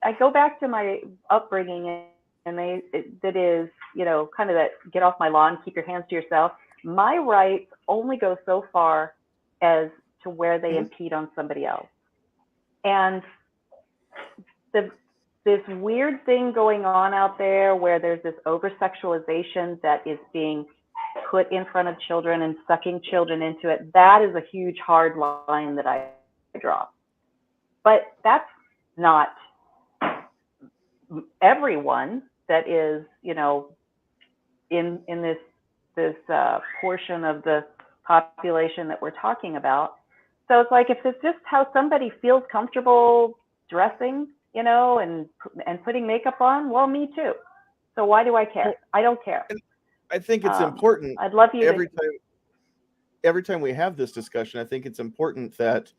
I go back to my upbringing, and that is, kind of that get off my lawn, keep your hands to yourself. My rights only go so far as to where they impede on somebody else. And this weird thing going on out there where there's this over-sexualization that is being put in front of children and sucking children into it, that is a huge hard line that I draw. But that's not everyone that is, in this portion of the population that we're talking about. So it's like, if it's just how somebody feels comfortable dressing, and putting makeup on, well, me too. So why do I care? I don't care. I think it's important. I'd love you every time we have this discussion, I think it's important that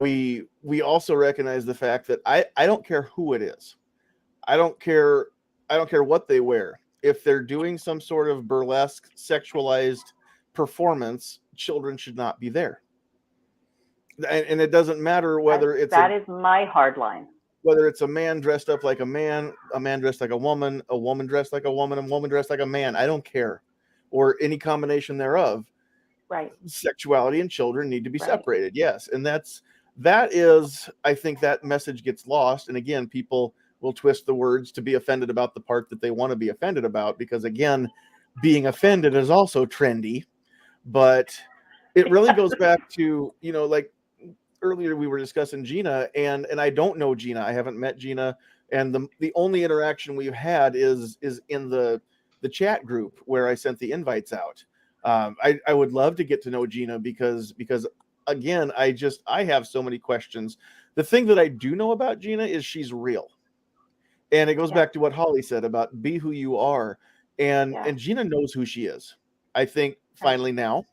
we also recognize the fact that I don't care who it is. I don't care what they wear. If they're doing some sort of burlesque, sexualized performance, children should not be there. And it doesn't matter whether that is my hard line. Whether it's a man dressed up like a man dressed like a woman dressed like a woman dressed like a man, I don't care. Or any combination thereof. Right. Sexuality and children need to be separated. Yes. And that is, I think that message gets lost. And again, people will twist the words to be offended about the part that they want to be offended about, because again, being offended is also trendy. But it really goes back to, like earlier we were discussing Gina, and I don't know Gina. I haven't met Gina. And the only interaction we've had is in the chat group where I sent the invites out. I would love to get to know Gina because again, I have so many questions. The thing that I do know about Gina is she's real. And it goes Yeah. back to what Holly said about be who you are. And Yeah. Gina knows who she is. I think Right. finally now.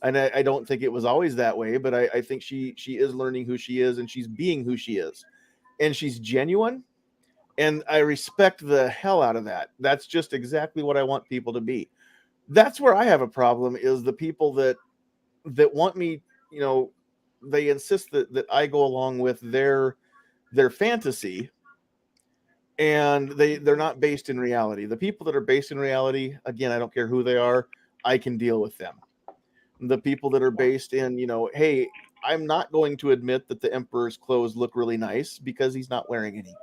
And I don't think it was always that way, but I think she is learning who she is, and she's being who she is. And she's genuine. And I respect the hell out of that. That's just exactly what I want people to be. That's where I have a problem, is the people that want me, you know, they insist that I go along with their fantasy, and they're not based in reality. The people that are based in reality, again, I don't care who they are, I can deal with them. The people that are Yeah. based in, you know, hey, I'm not going to admit that the emperor's clothes look really nice because he's not wearing any.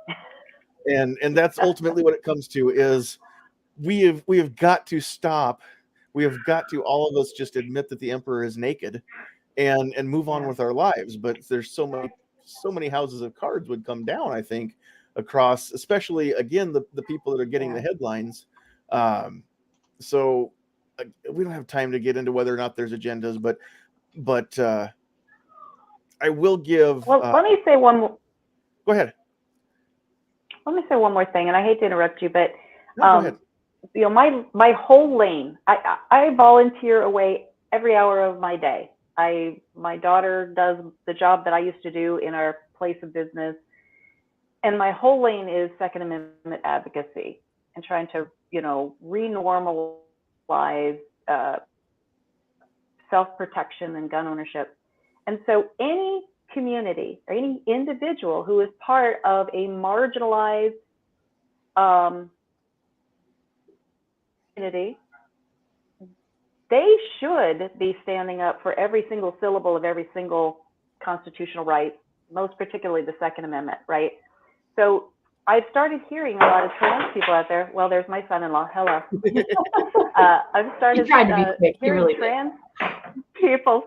And that's ultimately what it comes to, is we have got to stop. We have got to, all of us, just admit that the emperor is naked and move on Yeah. with our lives. But there's so many houses of cards would come down, I think, across, especially again, the people that are getting Yeah. the headlines. So we don't have time to get into whether or not there's agendas, but I will give Well, let me say one. go ahead. Let me say one more thing, and I hate to interrupt you, but No, go ahead. you know, my whole lane. I volunteer away every hour of my day. My daughter does the job that I used to do in our place of business, and my whole lane is Second Amendment advocacy and trying to, you know, renormalize self-protection and gun ownership. And so any community or any individual who is part of a marginalized community, they should be standing up for every single syllable of every single constitutional right, most particularly the Second Amendment, right? So I've started hearing a lot of trans people out there. Well, there's my son-in-law. Hello. I've started He tried to be quick. He hearing really did. trans people.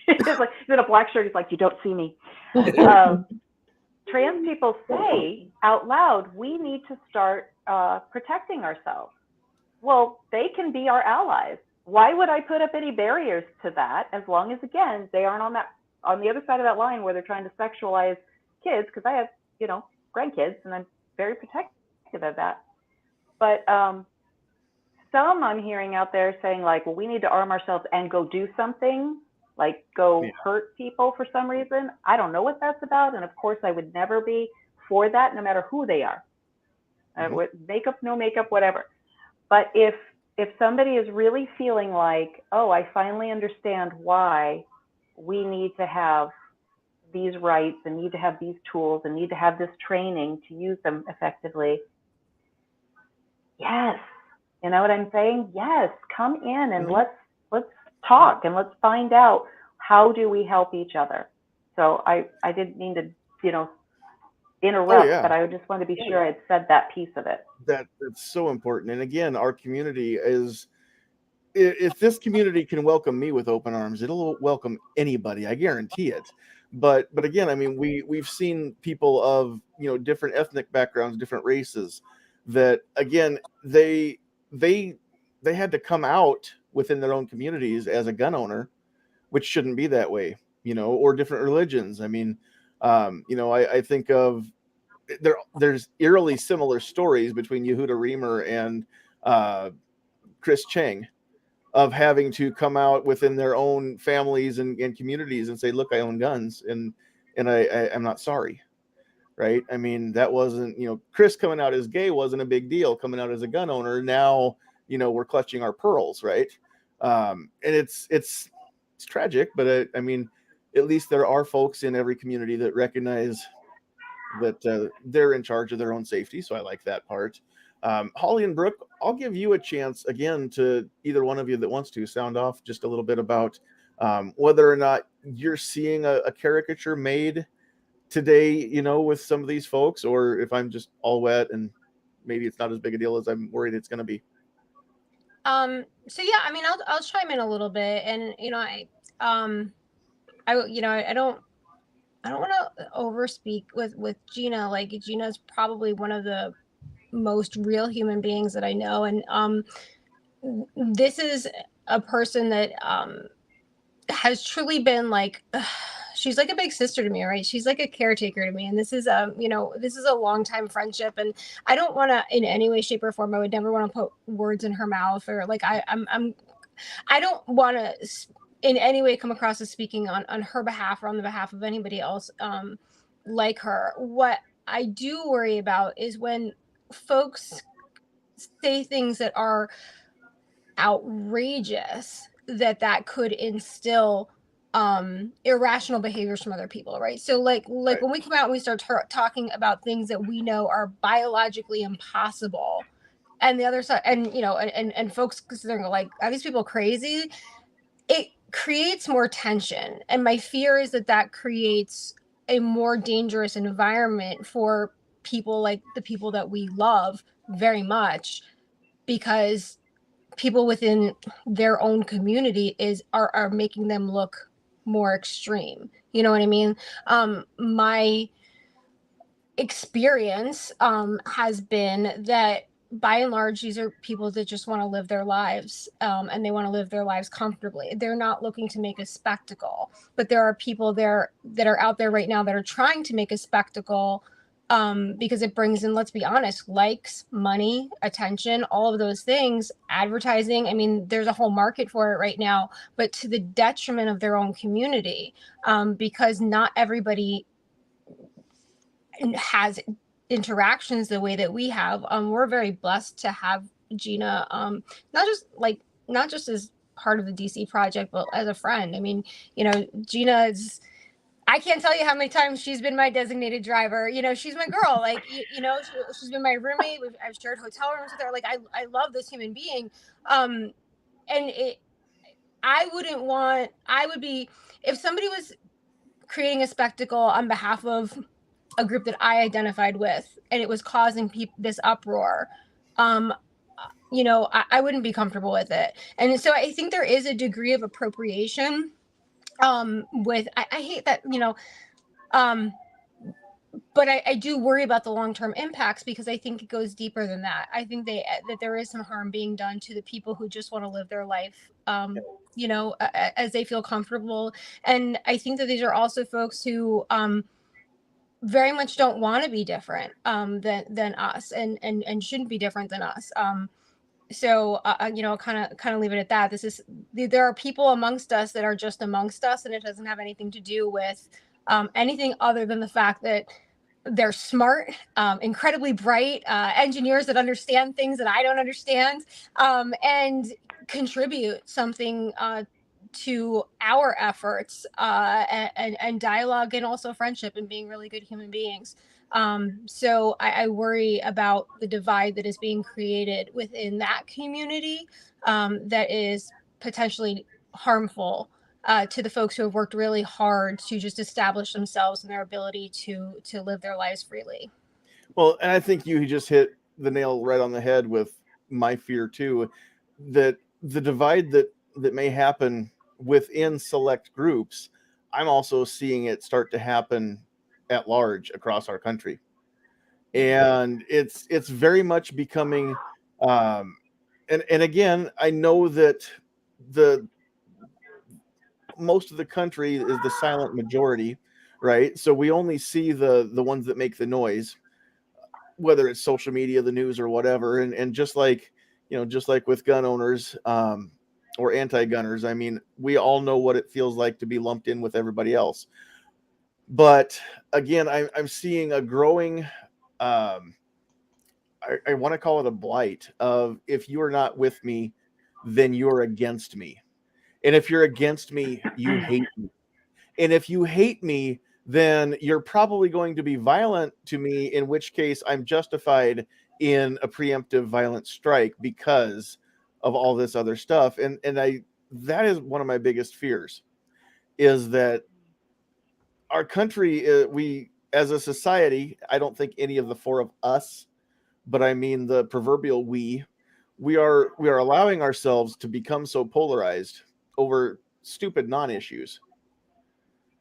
It's like he's in a black shirt. He's like, you don't see me. Trans people say out loud, we need to start protecting ourselves. Well, they can be our allies. Why would I put up any barriers to that, as long as, again, they aren't on the other side of that line where they're trying to sexualize kids? Because I have, you know, grandkids, and I'm very protective of that. But some I'm hearing out there saying, like, well, we need to arm ourselves and go do something, like go hurt people for some reason. I don't know what that's about, and of course I would never be for that, no matter who they are. With makeup, no makeup, whatever. But if somebody is really feeling like, oh, I finally understand why we need to have these rights and need to have these tools and need to have this training to use them effectively, yes, you know what I'm saying? Yes, come in and let's talk, and let's find out, how do we help each other. So I didn't mean to, you know, interrupt, but I just wanted to be sure I had said that piece of it. That's so important. And again, our community is, if this community can welcome me with open arms, it'll welcome anybody, I guarantee it. But again, I mean, we've seen people of, you know, different ethnic backgrounds, different races, that again, they had to come out within their own communities as a gun owner, which shouldn't be that way, you know, or different religions. I mean, you know, I think of, there's eerily similar stories between Yehuda Reamer and Chris Chang, of having to come out within their own families and communities and say, look, I own guns, and I'm not sorry. Right. I mean, that wasn't, you know, Chris coming out as gay wasn't a big deal. Coming out as a gun owner, now, you know, we're clutching our pearls. Right. And it's tragic, but I mean, at least there are folks in every community that recognize that they're in charge of their own safety. So I like that part. Holly and Brooke, I'll give you a chance again, to either one of you that wants to sound off just a little bit about whether or not you're seeing a caricature made today, you know, with some of these folks, or if I'm just all wet and maybe it's not as big a deal as I'm worried it's going to be. So yeah, I mean, I'll chime in a little bit, and you know, you know, I don't want to overspeak with Gina. Like, Gina's probably one of the most real human beings that I know, and this is a person that has truly been like she's like a big sister to me, right? She's like a caretaker to me. And this is this is a long time friendship. And I don't want to in any way, shape, or form, I would never want to put words in her mouth, or like I don't want to in any way come across as speaking on her behalf or on the behalf of anybody else like her. What I do worry about is when folks say things that are outrageous, that could instill irrational behaviors from other people, right? So like Right. when we come out and we start talking about things that we know are biologically impossible, and the other side, and and folks consider like, are these people crazy? It creates more tension, and my fear is that creates a more dangerous environment for people, like the people that we love very much, because people within their own community are making them look more extreme. You know what I mean? My experience has been that by and large, these are people that just want to live their lives, and they want to live their lives comfortably. They're not looking to make a spectacle, but there are people there that are out there right now that are trying to make a spectacle, because it brings in, let's be honest, likes, money, attention, all of those things, advertising. I mean, there's a whole market for it right now, but to the detriment of their own community, because not everybody has interactions the way that we have. We're very blessed to have Gina, not just as part of the DC project, but as a friend. I mean, Gina is, I can't tell you how many times she's been my designated driver. She's my girl. Like, she's been my roommate. I've shared hotel rooms with her. Like, I love this human being. And I would be, if somebody was creating a spectacle on behalf of a group that I identified with, and it was causing this uproar, I wouldn't be comfortable with it. And so I think there is a degree of appropriation, with, I hate that, but I do worry about the long-term impacts, because I think it goes deeper than that. I think that there is some harm being done to the people who just want to live their life, as they feel comfortable. And I think that these are also folks who, very much don't want to be different, than us, and shouldn't be different than us. So kind of leave it at that. There are people amongst us that are just amongst us, and it doesn't have anything to do with anything other than the fact that they're smart, incredibly bright, engineers that understand things that I don't understand, and contribute something to our efforts, and dialogue, and also friendship, and being really good human beings. So I worry about the divide that is being created within that community, that is potentially harmful to the folks who have worked really hard to just establish themselves and their ability to live their lives freely. Well, and I think you just hit the nail right on the head with my fear too, that the divide that may happen within select groups, I'm also seeing it start to happen at large across our country. And it's very much becoming, and again, I know that the most of the country is the silent majority, right? So we only see the ones that make the noise, whether it's social media, the news, or whatever. And just like, just like with gun owners, or anti-gunners, I mean, we all know what it feels like to be lumped in with everybody else. But again, I'm seeing a growing, I want to call it a blight of, if you are not with me, then you're against me. And if you're against me, you hate me. And if you hate me, then you're probably going to be violent to me, in which case I'm justified in a preemptive violent strike because of all this other stuff. And that is one of my biggest fears, is that our country, we as a society, I don't think any of the four of us, but I mean the proverbial we are allowing ourselves to become so polarized over stupid non-issues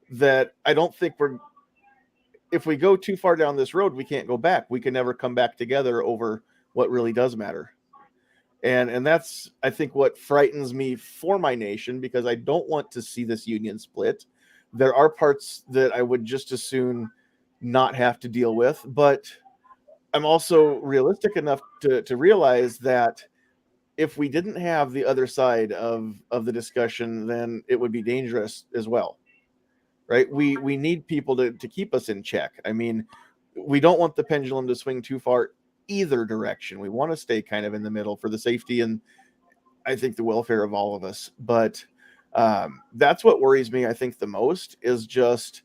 that I don't think if we go too far down this road, we can't go back. We can never come back together over what really does matter. And that's, I think, what frightens me for my nation, because I don't want to see this union split. there are parts that I would just as soon not have to deal with, but I'm also realistic enough to realize that if we didn't have the other side of the discussion, then it would be dangerous as well, right? We need people to keep us in check. I mean, we don't want the pendulum to swing too far either direction. We want to stay kind of in the middle for the safety and I think the welfare of all of us. But that's what worries me, I think, the most is just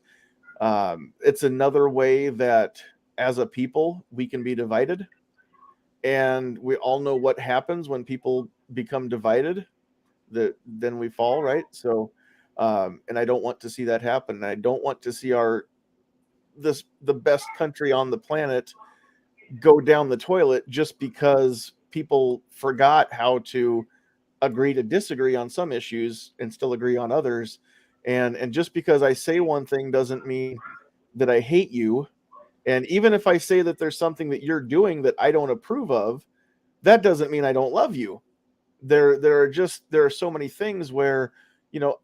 it's another way that as a people we can be divided. And we all know what happens when people become divided, that then we fall, right? So and I don't want to see that happen. And I don't want to see the best country on the planet go down the toilet just because people forgot how to agree to disagree on some issues and still agree on others. And just because I say one thing doesn't mean that I hate you. And even if I say that there's something that you're doing that I don't approve of, that doesn't mean I don't love you. There are so many things where, you know,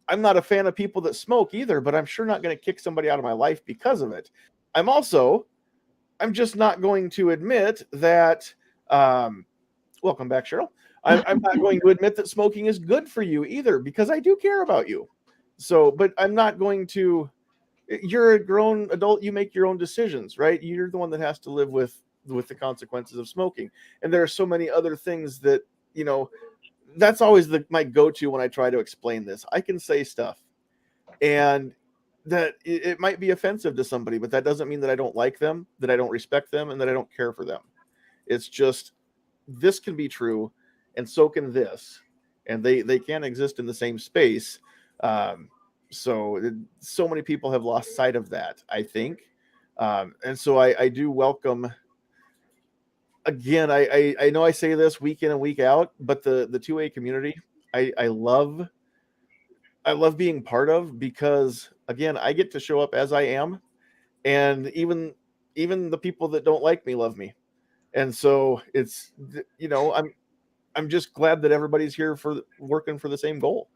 I'm not a fan of people that smoke either, but I'm sure not going to kick somebody out of my life because of it. I'm just not going to admit that welcome back, Cheryl. I'm not going to admit that smoking is good for you either, because I do care about you. So, but I'm not going to. You're a grown adult. You make your own decisions, right? You're the one that has to live with the consequences of smoking. And there are so many other things that, you know, that's always my go-to when I try to explain this. I can say stuff, and that it might be offensive to somebody, but that doesn't mean that I don't like them, that I don't respect them, and that I don't care for them. It's just this can be true, and so can this, and they can't exist in the same space. So many people have lost sight of that, I think, and so I do welcome. Again, I know I say this week in and week out, but the 2A community, I love being part of, because again, I get to show up as I am, and even the people that don't like me love me. And so it's, you know, I'm just glad that everybody's here for working for the same goal,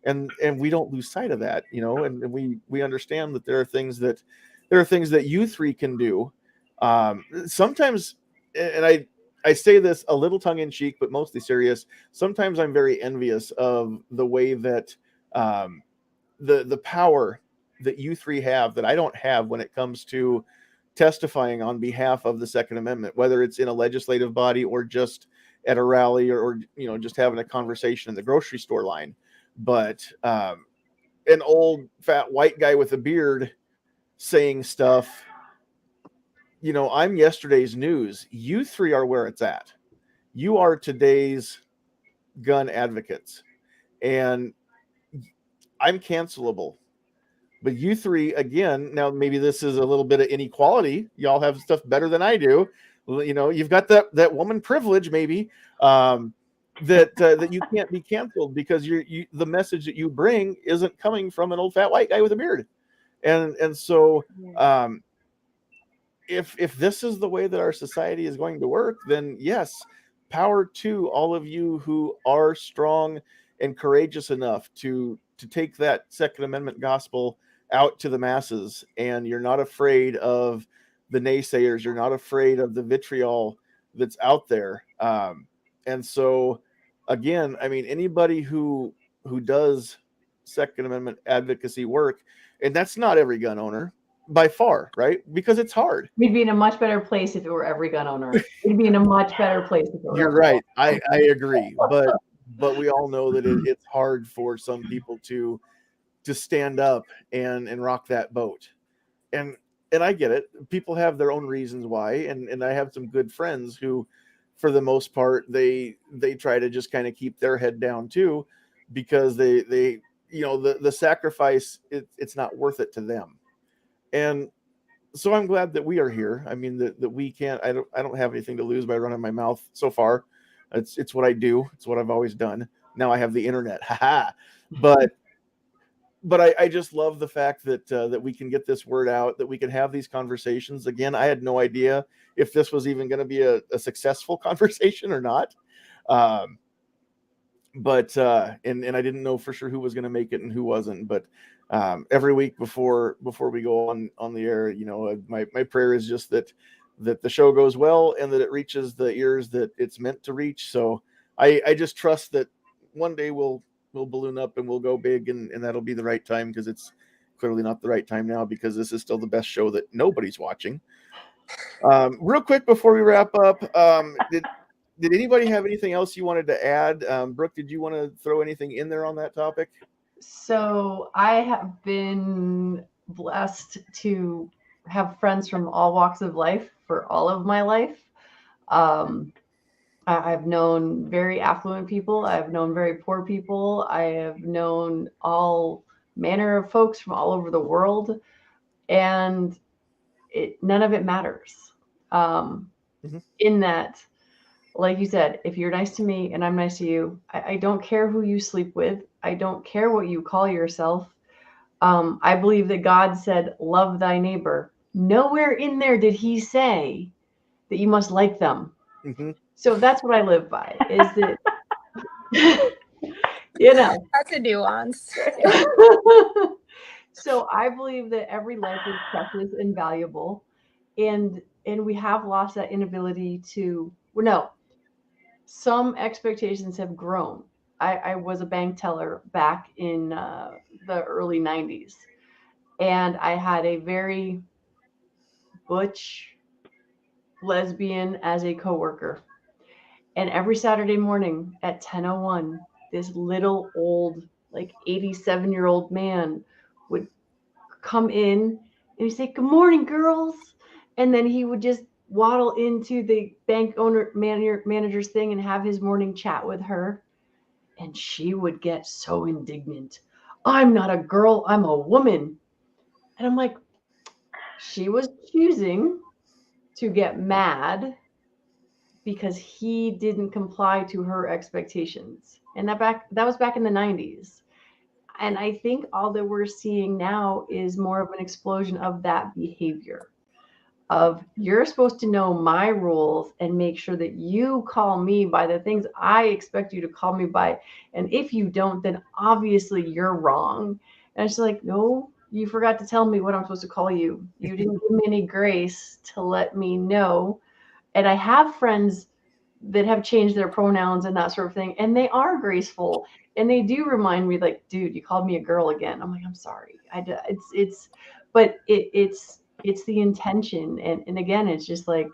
and we don't lose sight of that, you know, and we understand that there are things that you three can do. Sometimes, and I say this a little tongue in cheek, but mostly serious. Sometimes I'm very envious of the way that the power that you three have that I don't have when it comes to testifying on behalf of the Second Amendment, whether it's in a legislative body or just at a rally, or you know, just having a conversation in the grocery store line. But an old fat white guy with a beard saying stuff, you know, I'm yesterday's news. You three are where it's at. You are today's gun advocates, and I'm cancelable. But you three, again, now maybe this is a little bit of inequality. Y'all have stuff better than I do. You know, you've got that woman privilege, maybe, that you can't be canceled because the message that you bring isn't coming from an old fat white guy with a beard. And so if this is the way that our society is going to work, then yes, power to all of you who are strong and courageous enough to take that Second Amendment gospel out to the masses, and you're not afraid of the naysayers, you're not afraid of the vitriol that's out there. And so again, I mean, anybody who does Second Amendment advocacy work, and that's not every gun owner by far, right? Because it's hard. We'd be in a much better place if it were every gun owner. We'd be in a much better place if it were. You're right. I agree. But we all know that it's hard for some people to stand up and rock that boat. And I get it. People have their own reasons why. And I have some good friends who, for the most part, they try to just kind of keep their head down too, because they you know, the sacrifice, it's not worth it to them. And so I'm glad that we are here. I mean, that we can't, I don't have anything to lose by running my mouth so far. It's what I do. It's what I've always done. Now I have the internet. Haha. But I just love the fact that we can get this word out, that we can have these conversations. Again, I had no idea if this was even going to be a successful conversation or not. But I didn't know for sure who was going to make it and who wasn't. But every week before we go on the air. You know, my prayer is just that the show goes well and that it reaches the ears that it's meant to reach. So I just trust that one day we'll balloon up and we'll go big, and that'll be the right time, because it's clearly not the right time now, because this is still the best show that nobody's watching. Real quick before we wrap up, did anybody have anything else you wanted to add? Brooke, did you want to throw anything in there on that topic? So I have been blessed to have friends from all walks of life for all of my life. I've known very affluent people. I've known very poor people. I have known all manner of folks from all over the world, and none of it matters. In that, like you said, if you're nice to me and I'm nice to you, I don't care who you sleep with. I don't care what you call yourself. I believe that God said, love thy neighbor. Nowhere in there did he say that you must like them. Mm-hmm. So that's what I live by, is that, you know. That's a nuance. So I believe that every life is precious and valuable. And we have lost that inability to, well, no, some expectations have grown. I was a bank teller back in the early 90s. And I had a very butch lesbian as a coworker. And every Saturday morning at 10:01, this little old, like 87-year-old man would come in and he'd say, "Good morning, girls." And then he would just waddle into the bank manager's thing and have his morning chat with her. And she would get so indignant. "I'm not a girl, I'm a woman." And I'm like, she was choosing to get mad because he didn't comply to her expectations. And that was back in the 90s. And I think all that we're seeing now is more of an explosion of that behavior. Of, you're supposed to know my rules and make sure that you call me by the things I expect you to call me by. And if you don't, then obviously you're wrong. And it's like, no, you forgot to tell me what I'm supposed to call you. You didn't give me any grace to let me know. And I have friends that have changed their pronouns and that sort of thing, and they are graceful, and they do remind me, like, dude, you called me a girl again. I'm like, I'm sorry. It's the intention, and again, it's just like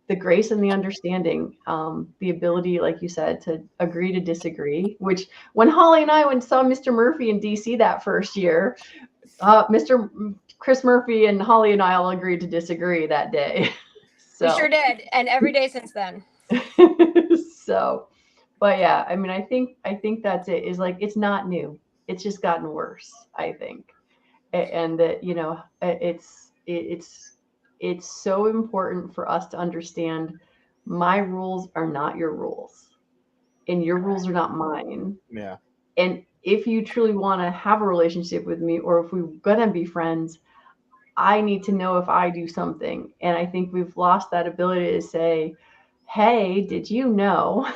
the grace and the understanding, the ability, like you said, to agree to disagree. Which, when Holly and I went and saw Mr. Murphy in DC that first year, Mr. Chris Murphy and Holly and I all agreed to disagree that day. So. We sure did, and every day since then. So, but yeah, I mean, I think that's it. Is like, it's not new. It's just gotten worse, I think, and that, you know, it's so important for us to understand my rules are not your rules, and your rules are not mine. Yeah. And if you truly want to have a relationship with me, or if we're gonna be friends, I need to know if I do something. And I think we've lost that ability to say, hey, did you know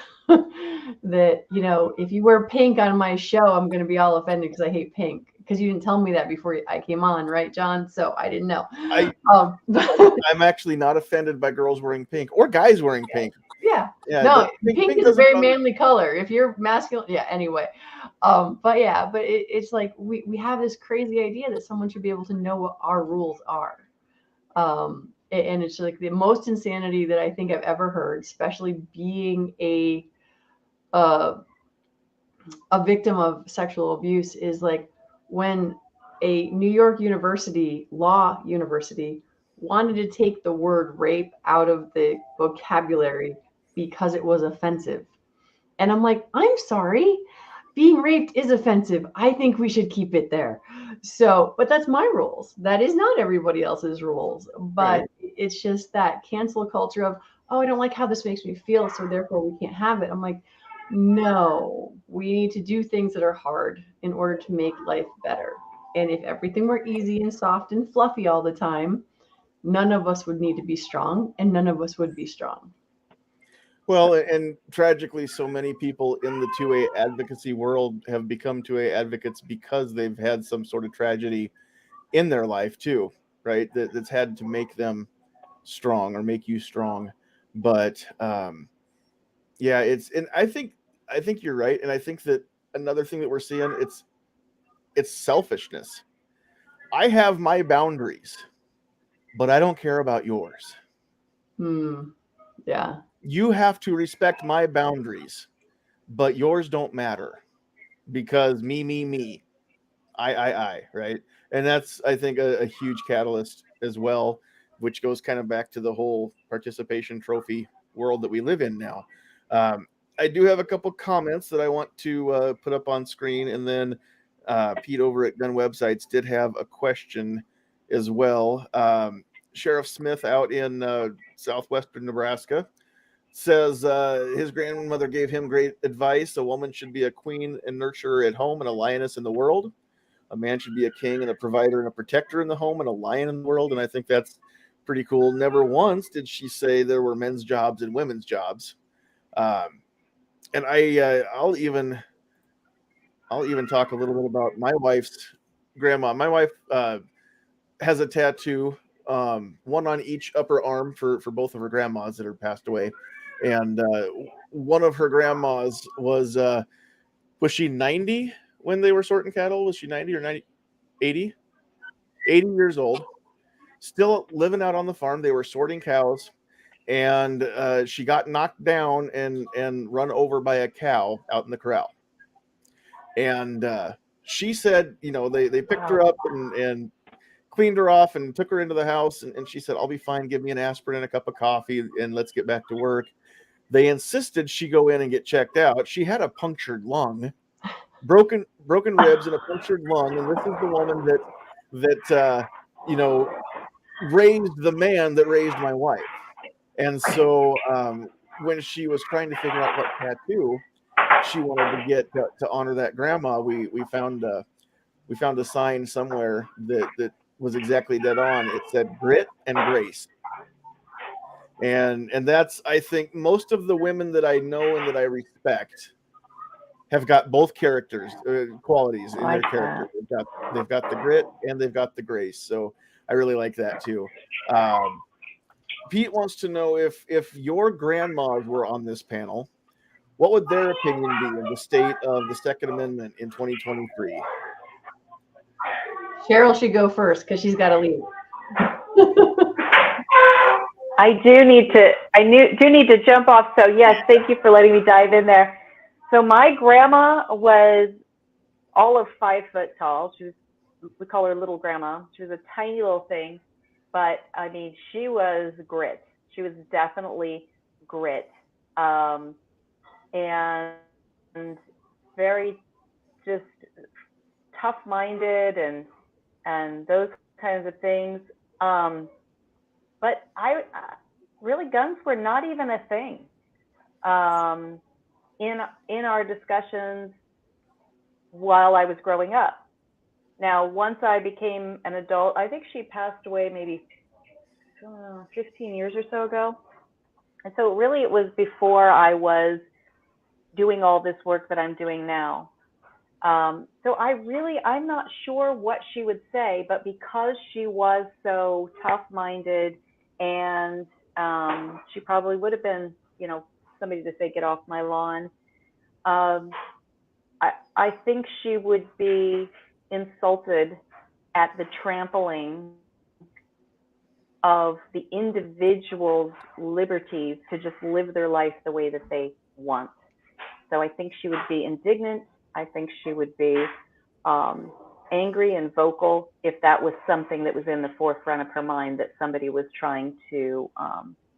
that, you know, if you wear pink on my show, I'm going to be all offended because I hate pink, because you didn't tell me that before I came on, right, John? So I didn't know. I'm actually not offended by girls wearing pink or guys wearing pink. Yeah. Yeah. No, pink is a very bother. manly color. If you're masculine, yeah. Anyway, but it's like we have this crazy idea that someone should be able to know what our rules are. And it's like the most insanity that I think I've ever heard, especially being a victim of sexual abuse, is like when a New York law university wanted to take the word rape out of the vocabulary because it was offensive. And I'm like, I'm sorry, being raped is offensive. I think we should keep it there. So, but that's my rules. That is not everybody else's rules. But right. It's just that cancel culture of, oh, I don't like how this makes me feel, so therefore we can't have it. I'm like, no, we need to do things that are hard in order to make life better. And if everything were easy and soft and fluffy all the time, none of us would need to be strong, and none of us would be strong. Well, and tragically, so many people in the 2A advocacy world have become 2A advocates because they've had some sort of tragedy in their life too, right? That's had to make them strong or make you strong. But yeah, and I think you're right, and I think that another thing that we're seeing, it's selfishness. I have my boundaries, but I don't care about yours. Yeah. You have to respect my boundaries, but yours don't matter because me, I, right? And that's, I think, a huge catalyst as well, which goes kind of back to the whole participation trophy world that we live in now. I do have a couple comments that I want to put up on screen, and then Pete over at Gun Websites did have a question as well. Sheriff Smith out in southwestern Nebraska says his grandmother gave him great advice. A woman should be a queen and nurturer at home and a lioness in the world. A man should be a king and a provider and a protector in the home and a lion in the world. And I think that's pretty cool. Never once did she say there were men's jobs and women's jobs. And I'll even talk a little bit about my wife's grandma. My wife has a tattoo, one on each upper arm for both of her grandmas that are passed away. And one of her grandmas was she 90 when they were sorting cattle? Was she 90 or 90? 80? 80 years old, still living out on the farm. They were sorting cows, and she got knocked down and run over by a cow out in the corral. And she said, they picked her up and cleaned her off and took her into the house. And she said, I'll be fine. Give me an aspirin and a cup of coffee and let's get back to work. They insisted she go in and get checked out. She had a punctured lung, broken ribs and a punctured lung. And this is the woman that raised the man that raised my wife. And so when she was trying to figure out what tattoo she wanted to get to honor that grandma, we found a sign somewhere that was exactly dead on. It said grit and grace. And that's, I think, most of the women that I know and that I respect have got both qualities in their character. They've got the grit and they've got the grace. So I really like that too. Pete wants to know if your grandmas were on this panel, what would their opinion be of the state of the Second Amendment in 2023? Cheryl should go first because she's got to leave. I do need to jump off. So yes, thank you for letting me dive in there. So my grandma was all of 5 foot tall. We call her little grandma. She was a tiny little thing, but I mean, she was grit. She was definitely grit, and very just tough-minded and those kinds of things. But really, guns were not even a thing in our discussions while I was growing up. Now, once I became an adult, I think she passed away maybe 15 years or so ago. And so really it was before I was doing all this work that I'm doing now. So I'm not sure what she would say, but because she was so tough-minded and she probably would have been, somebody to say, get off my lawn. I think she would be insulted at the trampling of the individual's liberties to just live their life the way that they want. So I think she would be indignant. I think she would be angry and vocal if that was something that was in the forefront of her mind, that somebody was trying to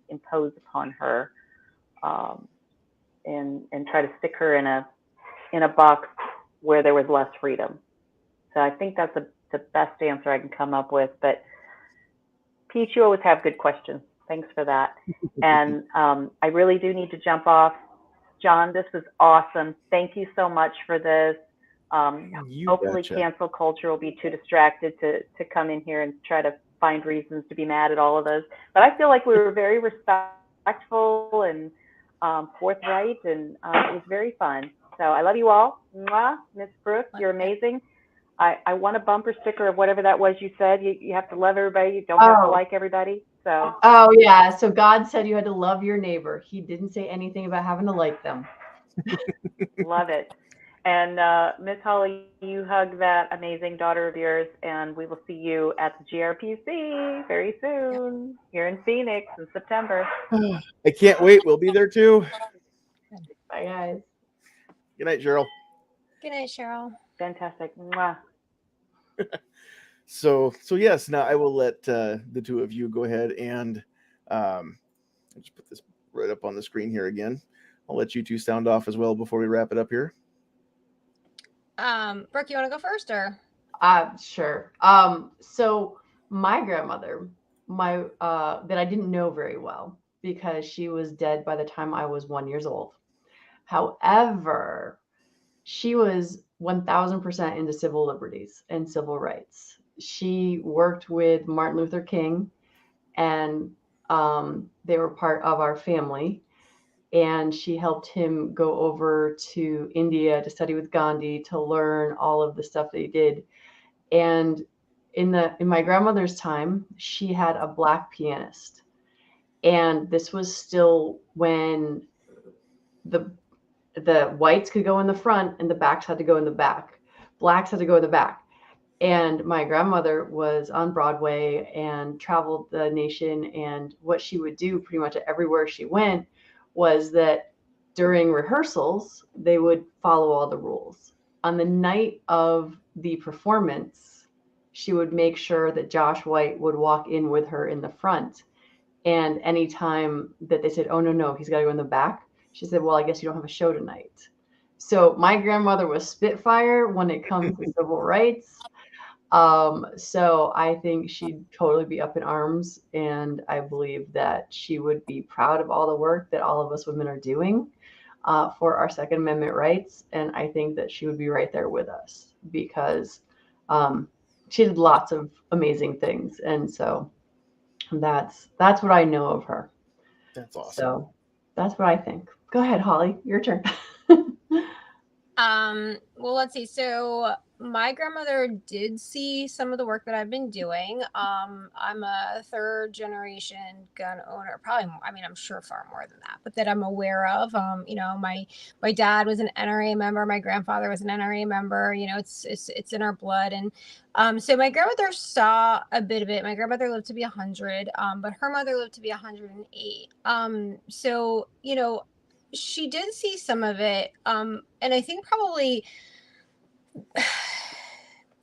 impose upon her and try to stick her in a box where there was less freedom. So I think that's the best answer I can come up with. But Pete, you always have good questions. Thanks for that. And I really do need to jump off. John, this was awesome. Thank you so much for this. Hopefully betcha. Cancel culture will be too distracted to come in here and try to find reasons to be mad at all of us. But I feel like we were very respectful and forthright, and it was very fun. So I love you all. Mwah. Miss Brooke, you're amazing. I want a bumper sticker of whatever that was you said. You have to love everybody. You don't have to like everybody. So. Oh, yeah. So God said you had to love your neighbor. He didn't say anything about having to like them. Love it. And Miss Holly, you hug that amazing daughter of yours, and we will see you at the GRPC very soon here in Phoenix in September. I can't wait. We'll be there too. Bye, guys. Good night, Cheryl. Good night, Cheryl. Fantastic. Mwah. So yes, now I will let the two of you go ahead and I'll just put this right up on the screen here again. I'll let you two sound off as well before we wrap it up here. Brooke, you want to go first, or? Sure. So my grandmother, that I didn't know very well because she was dead by the time I was 1 year old. However, she was 1000% into civil liberties and civil rights. She worked with Martin Luther King, and they were part of our family. And she helped him go over to India to study with Gandhi, to learn all of the stuff that he did. And in my grandmother's time, she had a Black pianist. And this was still when the whites could go in the front and the blacks had to go in the back. Blacks had to go in the back. And my grandmother was on Broadway and traveled the nation. And what she would do pretty much everywhere she went was that during rehearsals, they would follow all the rules. On the night of the performance, she would make sure that Josh White would walk in with her in the front. And anytime that they said, oh, no, he's got to go in the back, she said, well, I guess you don't have a show tonight. So my grandmother was Spitfire when it comes to civil rights. So I think she'd totally be up in arms, and I believe that she would be proud of all the work that all of us women are doing for our Second Amendment rights. And I think that she would be right there with us because she did lots of amazing things. And so that's what I know of her. That's awesome. So that's what I think. Go ahead, Holly, your turn. Well, let's see. So my grandmother did see some of the work that I've been doing. I'm a third generation gun owner, probably, I mean, I'm sure far more than that, but that I'm aware of. My dad was an NRA member. My grandfather was an NRA member. It's in our blood. And so my grandmother saw a bit of it. My grandmother lived to be 100, but her mother lived to be 108. So, she did see some of it. And I think probably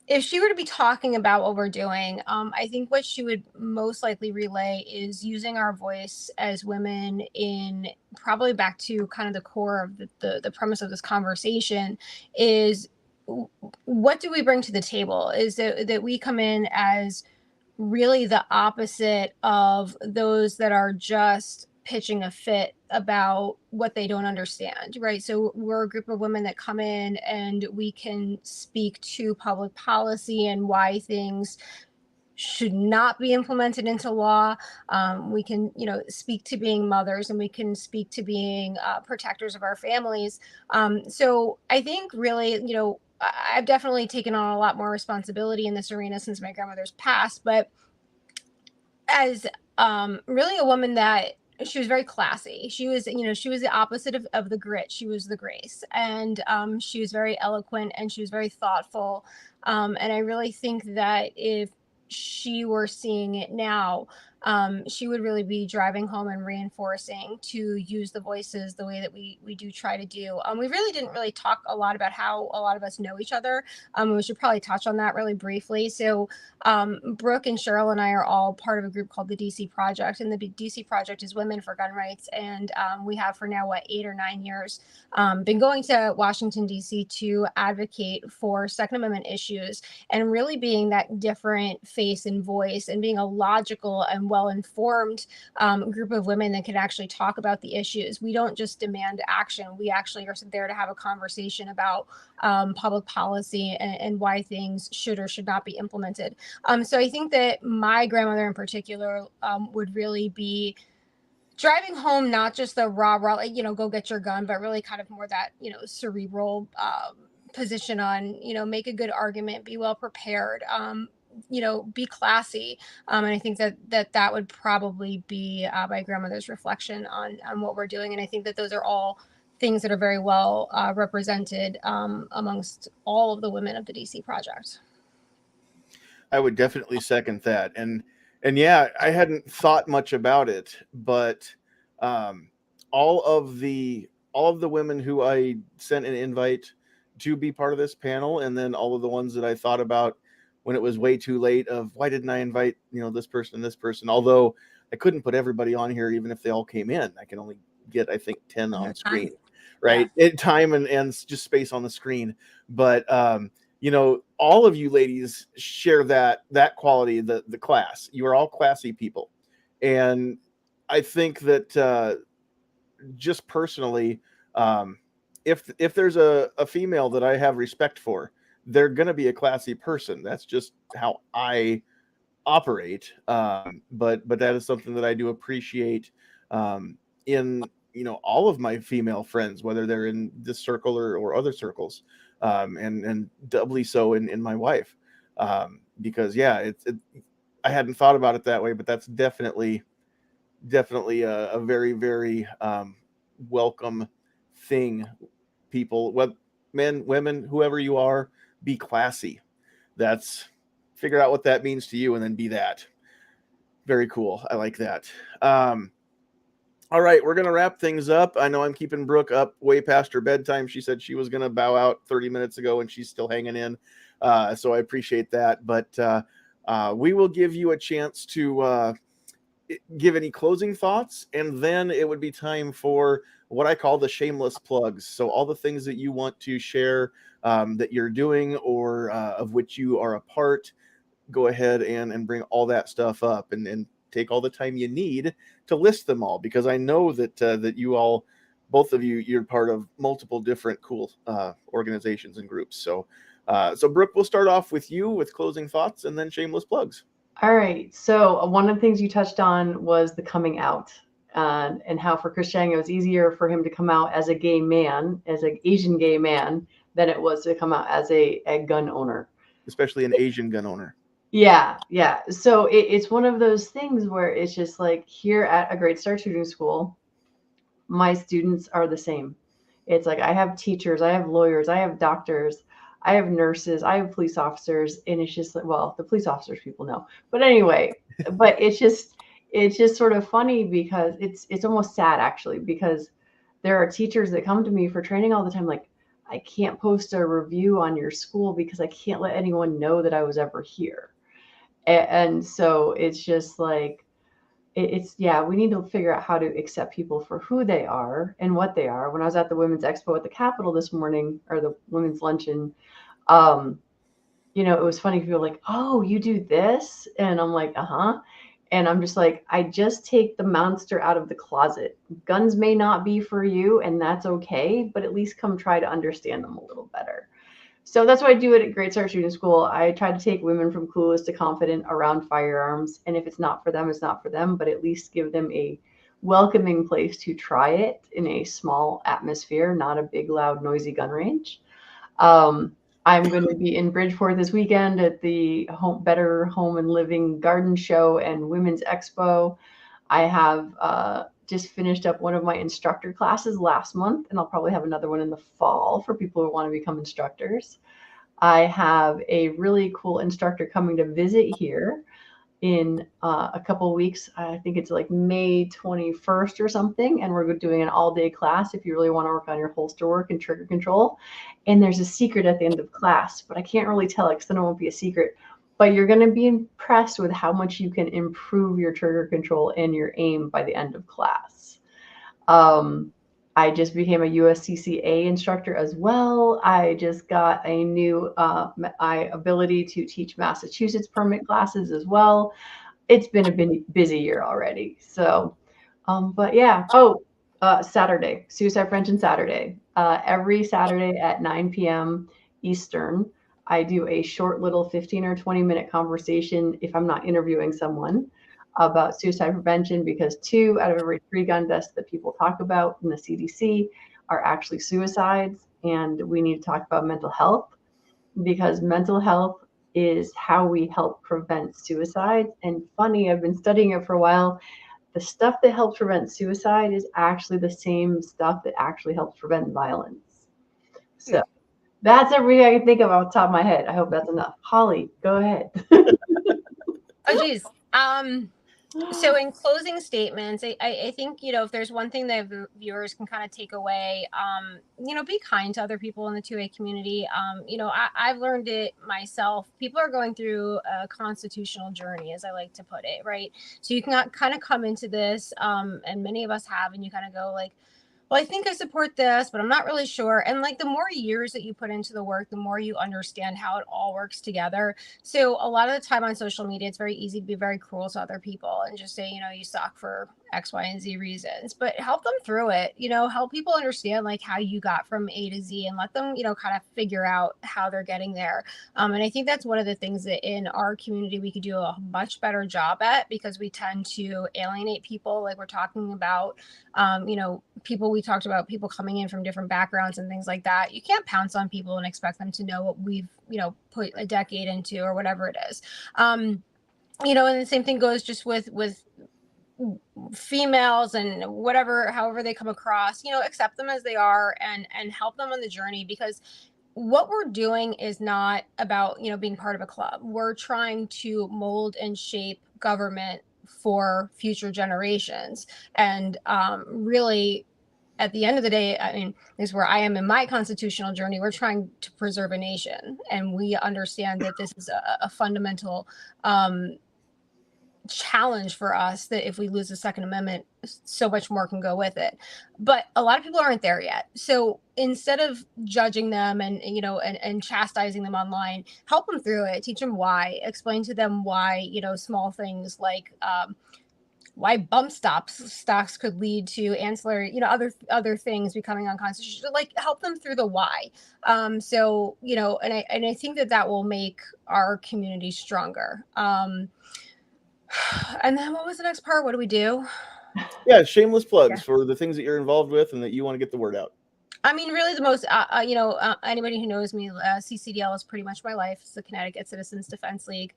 if she were to be talking about what we're doing, I think what she would most likely relay is using our voice as women in probably back to kind of the core of the premise of this conversation is what do we bring to the table? Is that we come in as really the opposite of those that are just pitching a fit about what they don't understand, right? So we're a group of women that come in and we can speak to public policy and why things should not be implemented into law. We can, speak to being mothers, and we can speak to being protectors of our families. So I think really, I've definitely taken on a lot more responsibility in this arena since my grandmother's passed, but as really a woman that she was very classy. She was the opposite of the grit. She was the grace, and she was very eloquent and she was very thoughtful. And I really think that if she were seeing it now, she would really be driving home and reinforcing to use the voices the way that we do try to do. We really didn't really talk a lot about how a lot of us know each other. We should probably touch on that really briefly. So Brooke and Cheryl and I are all part of a group called the DC Project, and the DC Project is Women for Gun Rights. And we have for now, 8 or 9 years, been going to Washington, DC to advocate for Second Amendment issues and really being that different face and voice and being a logical and well-informed group of women that can actually talk about the issues. We don't just demand action. We actually are there to have a conversation about public policy and why things should or should not be implemented. So I think that my grandmother in particular would really be driving home not just the raw, like, go get your gun, but really kind of more that, cerebral position on, make a good argument, be well prepared, be classy. And I think that would probably be my grandmother's reflection on what we're doing. And I think that those are all things that are very well represented amongst all of the women of the DC project. I would definitely second that. And yeah, I hadn't thought much about it, but um, all of the women who I sent an invite to be part of this panel, and then all of the ones that I thought about when it was way too late of why didn't I invite, this person and this person, although I couldn't put everybody on here even if they all came in. I can only get, I think, 10 on screen, right? Yeah. Time and just space on the screen. But all of you ladies share that quality, the class. You are all classy people. And I think that just personally, if there's a female that I have respect for, they're going to be a classy person. That's just how I operate. But that is something that I do appreciate in all of my female friends, whether they're in this circle or other circles, and doubly so in my wife, because I hadn't thought about it that way, but that's definitely a very, very welcome thing. People, men, women, whoever you are, be classy. Figure out what that means to you and then be that. Very cool. I like that. All right, we're going to wrap things up. I know I'm keeping Brooke up way past her bedtime. She said she was going to bow out 30 minutes ago and she's still hanging in. So I appreciate that. But we will give you a chance to give any closing thoughts. And then it would be time for what I call the shameless plugs. So all the things that you want to share that you're doing or of which you are a part, go ahead and bring all that stuff up and take all the time you need to list them all, because I know that you all, both of you, you're part of multiple different cool organizations and groups. So Brooke, we'll start off with you with closing thoughts and then shameless plugs. All right. So one of the things you touched on was the coming out, and how for Chris Chang it was easier for him to come out as a gay man, as an Asian gay man, than it was to come out as a gun owner. Especially an Asian gun owner. Yeah. So it's one of those things where it's just like, here at a Great Start Shooting School, my students are the same. It's like I have teachers, I have lawyers, I have doctors, I have nurses, I have police officers, and it's just like, well, the police officers people know. But anyway, but it's just sort of funny because it's almost sad actually, because there are teachers that come to me for training all the time like, I can't post a review on your school because I can't let anyone know that I was ever here. And so it's just like, we need to figure out how to accept people for who they are and what they are. When I was at the Women's Expo at the Capitol this morning, or the Women's Luncheon, it was funny. People were like, oh, you do this? And I'm like, uh-huh. And I'm just like, I just take the monster out of the closet. Guns may not be for you, and that's okay, but at least come try to understand them a little better. So that's what I do at Great Start Shooting School. I try to take women from clueless to confident around firearms. And if it's not for them, it's not for them, but at least give them a welcoming place to try it in a small atmosphere, not a big, loud, noisy gun range. I'm going to be in Bridgeport this weekend at the Better Home and Living Garden Show and Women's Expo. I have just finished up one of my instructor classes last month, and I'll probably have another one in the fall for people who want to become instructors. I have a really cool instructor coming to visit here in a couple of weeks. I think it's like May 21st or something, and we're doing an all-day class if you really want to work on your holster work and trigger control. And there's a secret at the end of class, but I can't really tell it because then it won't be a secret. But you're going to be impressed with how much you can improve your trigger control and your aim by the end of class. I just became a USCCA instructor as well. I just got a new ability to teach Massachusetts permit classes as well. It's been a busy year already. So, but yeah. Saturday, Suicide Prevention Saturday. Every Saturday at 9 p.m. Eastern, I do a short little 15 or 20 minute conversation if I'm not interviewing someone about suicide prevention, because 2 out of every 3 gun deaths that people talk about in the CDC are actually suicides. And we need to talk about mental health, because mental health is how we help prevent suicides. And funny, I've been studying it for a while. The stuff that helps prevent suicide is actually the same stuff that actually helps prevent violence. So that's everything I can think of off the top of my head. I hope that's enough. Holly, go ahead. Oh, geez. So in closing statements, I think, if there's one thing that viewers can kind of take away, be kind to other people in the 2A community. I've learned it myself. People are going through a constitutional journey, as I like to put it, right? So you can kind of come into this, and many of us have, and you kind of go like, well, I think I support this, but I'm not really sure. And like the more years that you put into the work, the more you understand how it all works together. So a lot of the time on social media, it's very easy to be very cruel to other people and just say, you suck for X, Y, and Z reasons, but help them through it, help people understand like how you got from A to Z, and let them, kind of figure out how they're getting there. And I think that's one of the things that in our community, we could do a much better job at, because we tend to alienate people. Like we're talking about, people, we talked about people coming in from different backgrounds and things like that. You can't pounce on people and expect them to know what we've, put a decade into or whatever it is. And the same thing goes just with females and whatever, however they come across, accept them as they are, and help them on the journey, because what we're doing is not about, being part of a club. We're trying to mold and shape government for future generations. And really, at the end of the day, I mean, this is where I am in my constitutional journey. We're trying to preserve a nation, and we understand that this is a fundamental challenge for us, that if we lose the Second Amendment, so much more can go with it. But a lot of people aren't there yet. So instead of judging them and chastising them online, help them through it, teach them why, explain to them why, small things like why bump stocks could lead to ancillary, other things becoming unconstitutional. Like help them through the why. So, and I think that will make our community stronger. And then what was the next part? What do we do? Yeah, shameless plugs for the things that you're involved with and that you want to get the word out. I mean, really, the most, anybody who knows me, CCDL is pretty much my life. It's the Connecticut Citizens Defense League.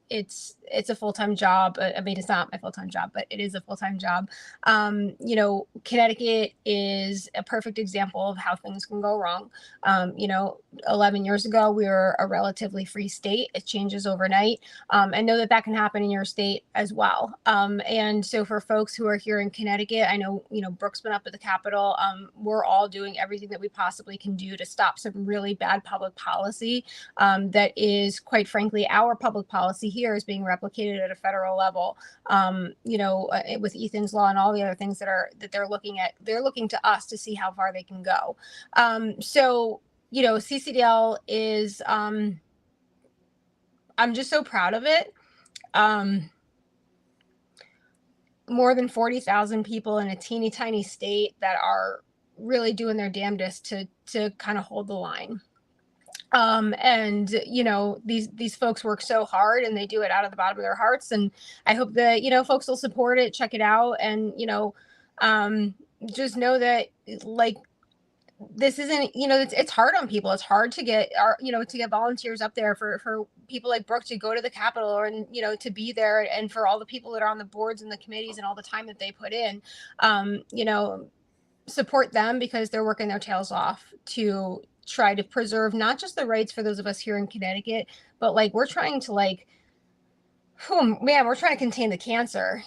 It's a full-time job. I mean, it's not my full-time job, but it is a full-time job. Connecticut is a perfect example of how things can go wrong. 11 years ago, we were a relatively free state. It changes overnight. And know that can happen in your state as well. And so for folks who are here in Connecticut, I know, Brooke's been up at the Capitol. We're all doing everything that we possibly can do to stop some really bad public policy that is, quite frankly, our public policy here is being replicated at a federal level. With Ethan's Law and all the other things that they're looking at. They're looking to us to see how far they can go. So CCDL is, I'm just so proud of it. More than 40,000 people in a teeny tiny state that are really doing their damnedest to kind of hold the line. And these folks work so hard, and they do it out of the bottom of their hearts. And I hope that, folks will support it, check it out. And, just know that, like, this isn't, it's hard on people. It's hard to get to get volunteers up there for people like Brooke to go to the Capitol, or, to be there, and for all the people that are on the boards and the committees and all the time that they put in, support them, because they're working their tails off to try to preserve not just the rights for those of us here in Connecticut, but like we're trying to we're trying to contain the cancer,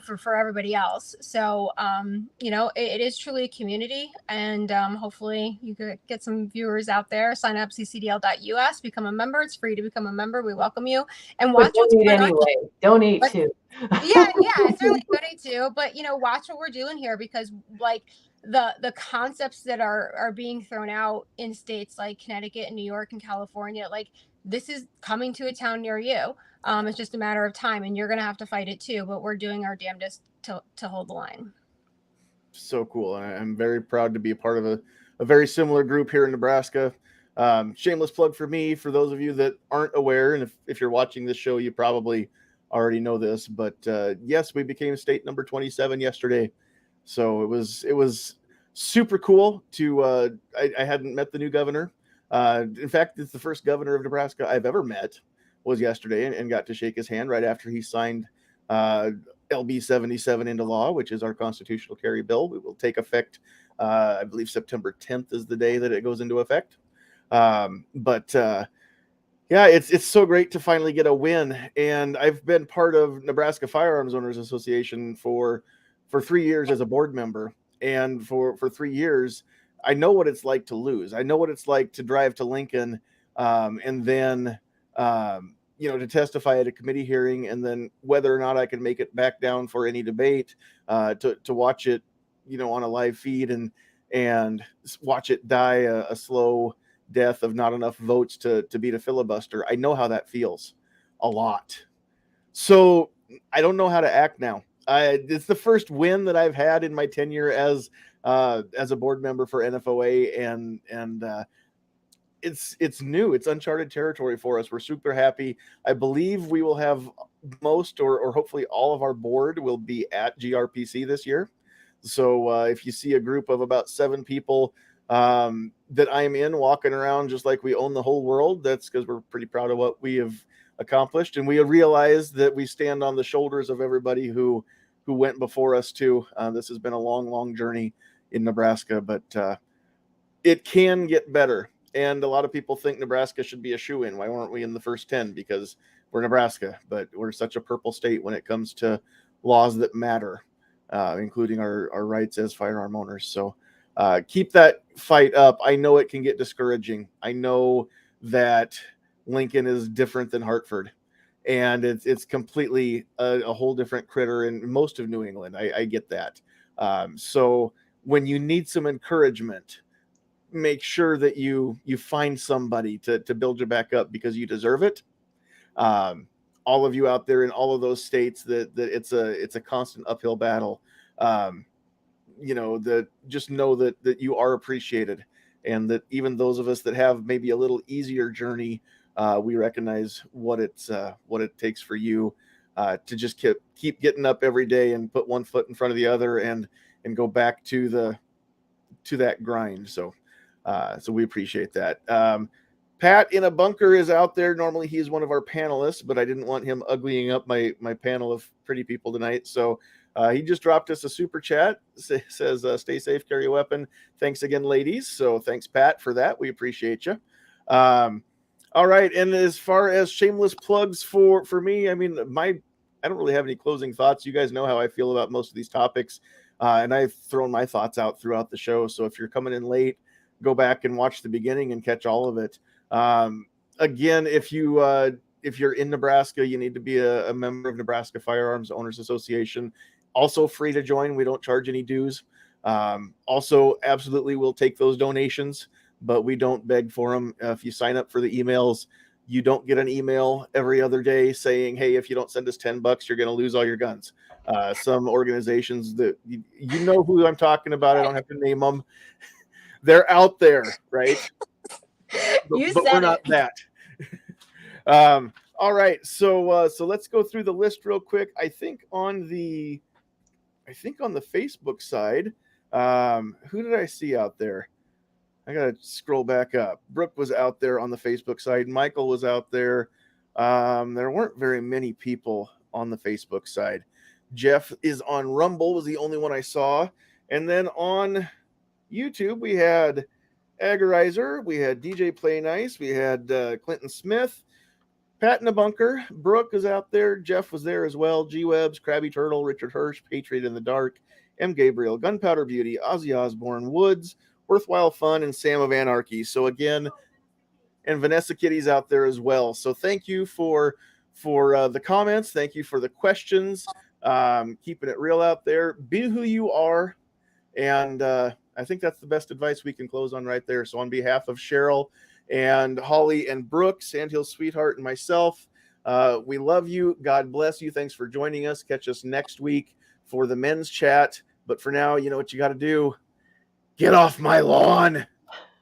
for everybody else. So, it is truly a community, and hopefully you could get some viewers out there. Sign up ccdl.us, become a member. It's free to become a member. We welcome you, and watch what's going on. Donate too. Yeah, certainly donate too. But watch what we're doing here, because like the concepts that are being thrown out in states like Connecticut and New York and California, like this is coming to a town near you. It's just a matter of time, and you're going to have to fight it too. But we're doing our damnedest to hold the line. So cool. I'm very proud to be a part of a very similar group here in Nebraska. Shameless plug for me, for those of you that aren't aware, and if you're watching this show, you probably already know this, but yes, we became state number 27 yesterday. So it was super cool to I hadn't met the new governor. In fact, it's the first governor of Nebraska I've ever met was yesterday, and got to shake his hand right after he signed LB 77 into law, which is our constitutional carry bill. It will take effect, I believe September 10th is the day that it goes into effect. But yeah, it's so great to finally get a win. And I've been part of Nebraska Firearms Owners Association for 3 years as a board member. And for 3 years, I know what it's like to lose. I know what it's like to drive to Lincoln, and then to testify at a committee hearing, and then whether or not I can make it back down for any debate, to watch it, on a live feed and watch it die a slow death of not enough votes to beat a filibuster. I know how that feels a lot. So I don't know how to act now. It's the first win that I've had in my tenure as a board member for NFOA, and it's new. It's uncharted territory for us. We're super happy. I believe we will have most or hopefully all of our board will be at GRPC this year. So if you see a group of about 7 people that I'm in walking around just like we own the whole world, that's because we're pretty proud of what we have accomplished, and we have realized that we stand on the shoulders of everybody who went before us too. This has been a long journey in Nebraska, but it can get better. And a lot of people think Nebraska should be a shoo-in. Why weren't we in the first 10? Because we're Nebraska, but we're such a purple state when it comes to laws that matter, including our rights as firearm owners. So keep that fight up. I know it can get discouraging. I know that Lincoln is different than Hartford, and it's completely a whole different critter in most of New England. I get that. So when you need some encouragement, make sure that you find somebody to build you back up, because you deserve it. All of you out there in all of those states, that it's a constant uphill battle. That just know that you are appreciated, and that even those of us that have maybe a little easier journey, we recognize what it takes for you to just keep getting up every day and put one foot in front of the other and go back to that grind. So we appreciate that. Pat in a bunker is out there. Normally he's one of our panelists, but I didn't want him uglying up my panel of pretty people tonight. So he just dropped us a super chat. Says, stay safe, carry a weapon. Thanks again, ladies. So thanks, Pat, for that. We appreciate you. All right. And as far as shameless plugs for me, I mean, I don't really have any closing thoughts. You guys know how I feel about most of these topics. And I've thrown my thoughts out throughout the show. So if you're coming in late, go back and watch the beginning and catch all of it. Again, if you're in Nebraska, you need to be a member of Nebraska Firearms Owners Association. Also free to join. We don't charge any dues. Also, absolutely, we'll take those donations, but we don't beg for them. If you sign up for the emails, you don't get an email every other day saying, hey, if you don't send us $10, you're going to lose all your guns. Some organizations that you know who I'm talking about. I don't have to name them. They're out there, right? But we're not that. All right, so let's go through the list real quick. I think on the Facebook side, who did I see out there? I gotta scroll back up. Brooke was out there on the Facebook side. Michael was out there. There weren't very many people on the Facebook side. Jeff is on Rumble, was the only one I saw. And then on YouTube, we had Agorizer, we had DJ Play Nice, we had Clinton Smith, Pat in the Bunker, Brooke is out there, Jeff was there as well, G-Webs, Krabby Turtle, Richard Hirsch, Patriot in the Dark, M. Gabriel, Gunpowder Beauty, Ozzy Osbourne, Woods, Worthwhile Fun, and Sam of Anarchy. So again, and Vanessa Kitty's out there as well. So thank you for the comments. Thank you for the questions. Keeping it real out there. Be who you are. And I think that's the best advice we can close on right there. So on behalf of Cheryl and Holly and Brooke, Sandhill Sweetheart, and myself, we love you. God bless you. Thanks for joining us. Catch us next week for the men's chat. But for now, you know what you got to do. Get off my lawn.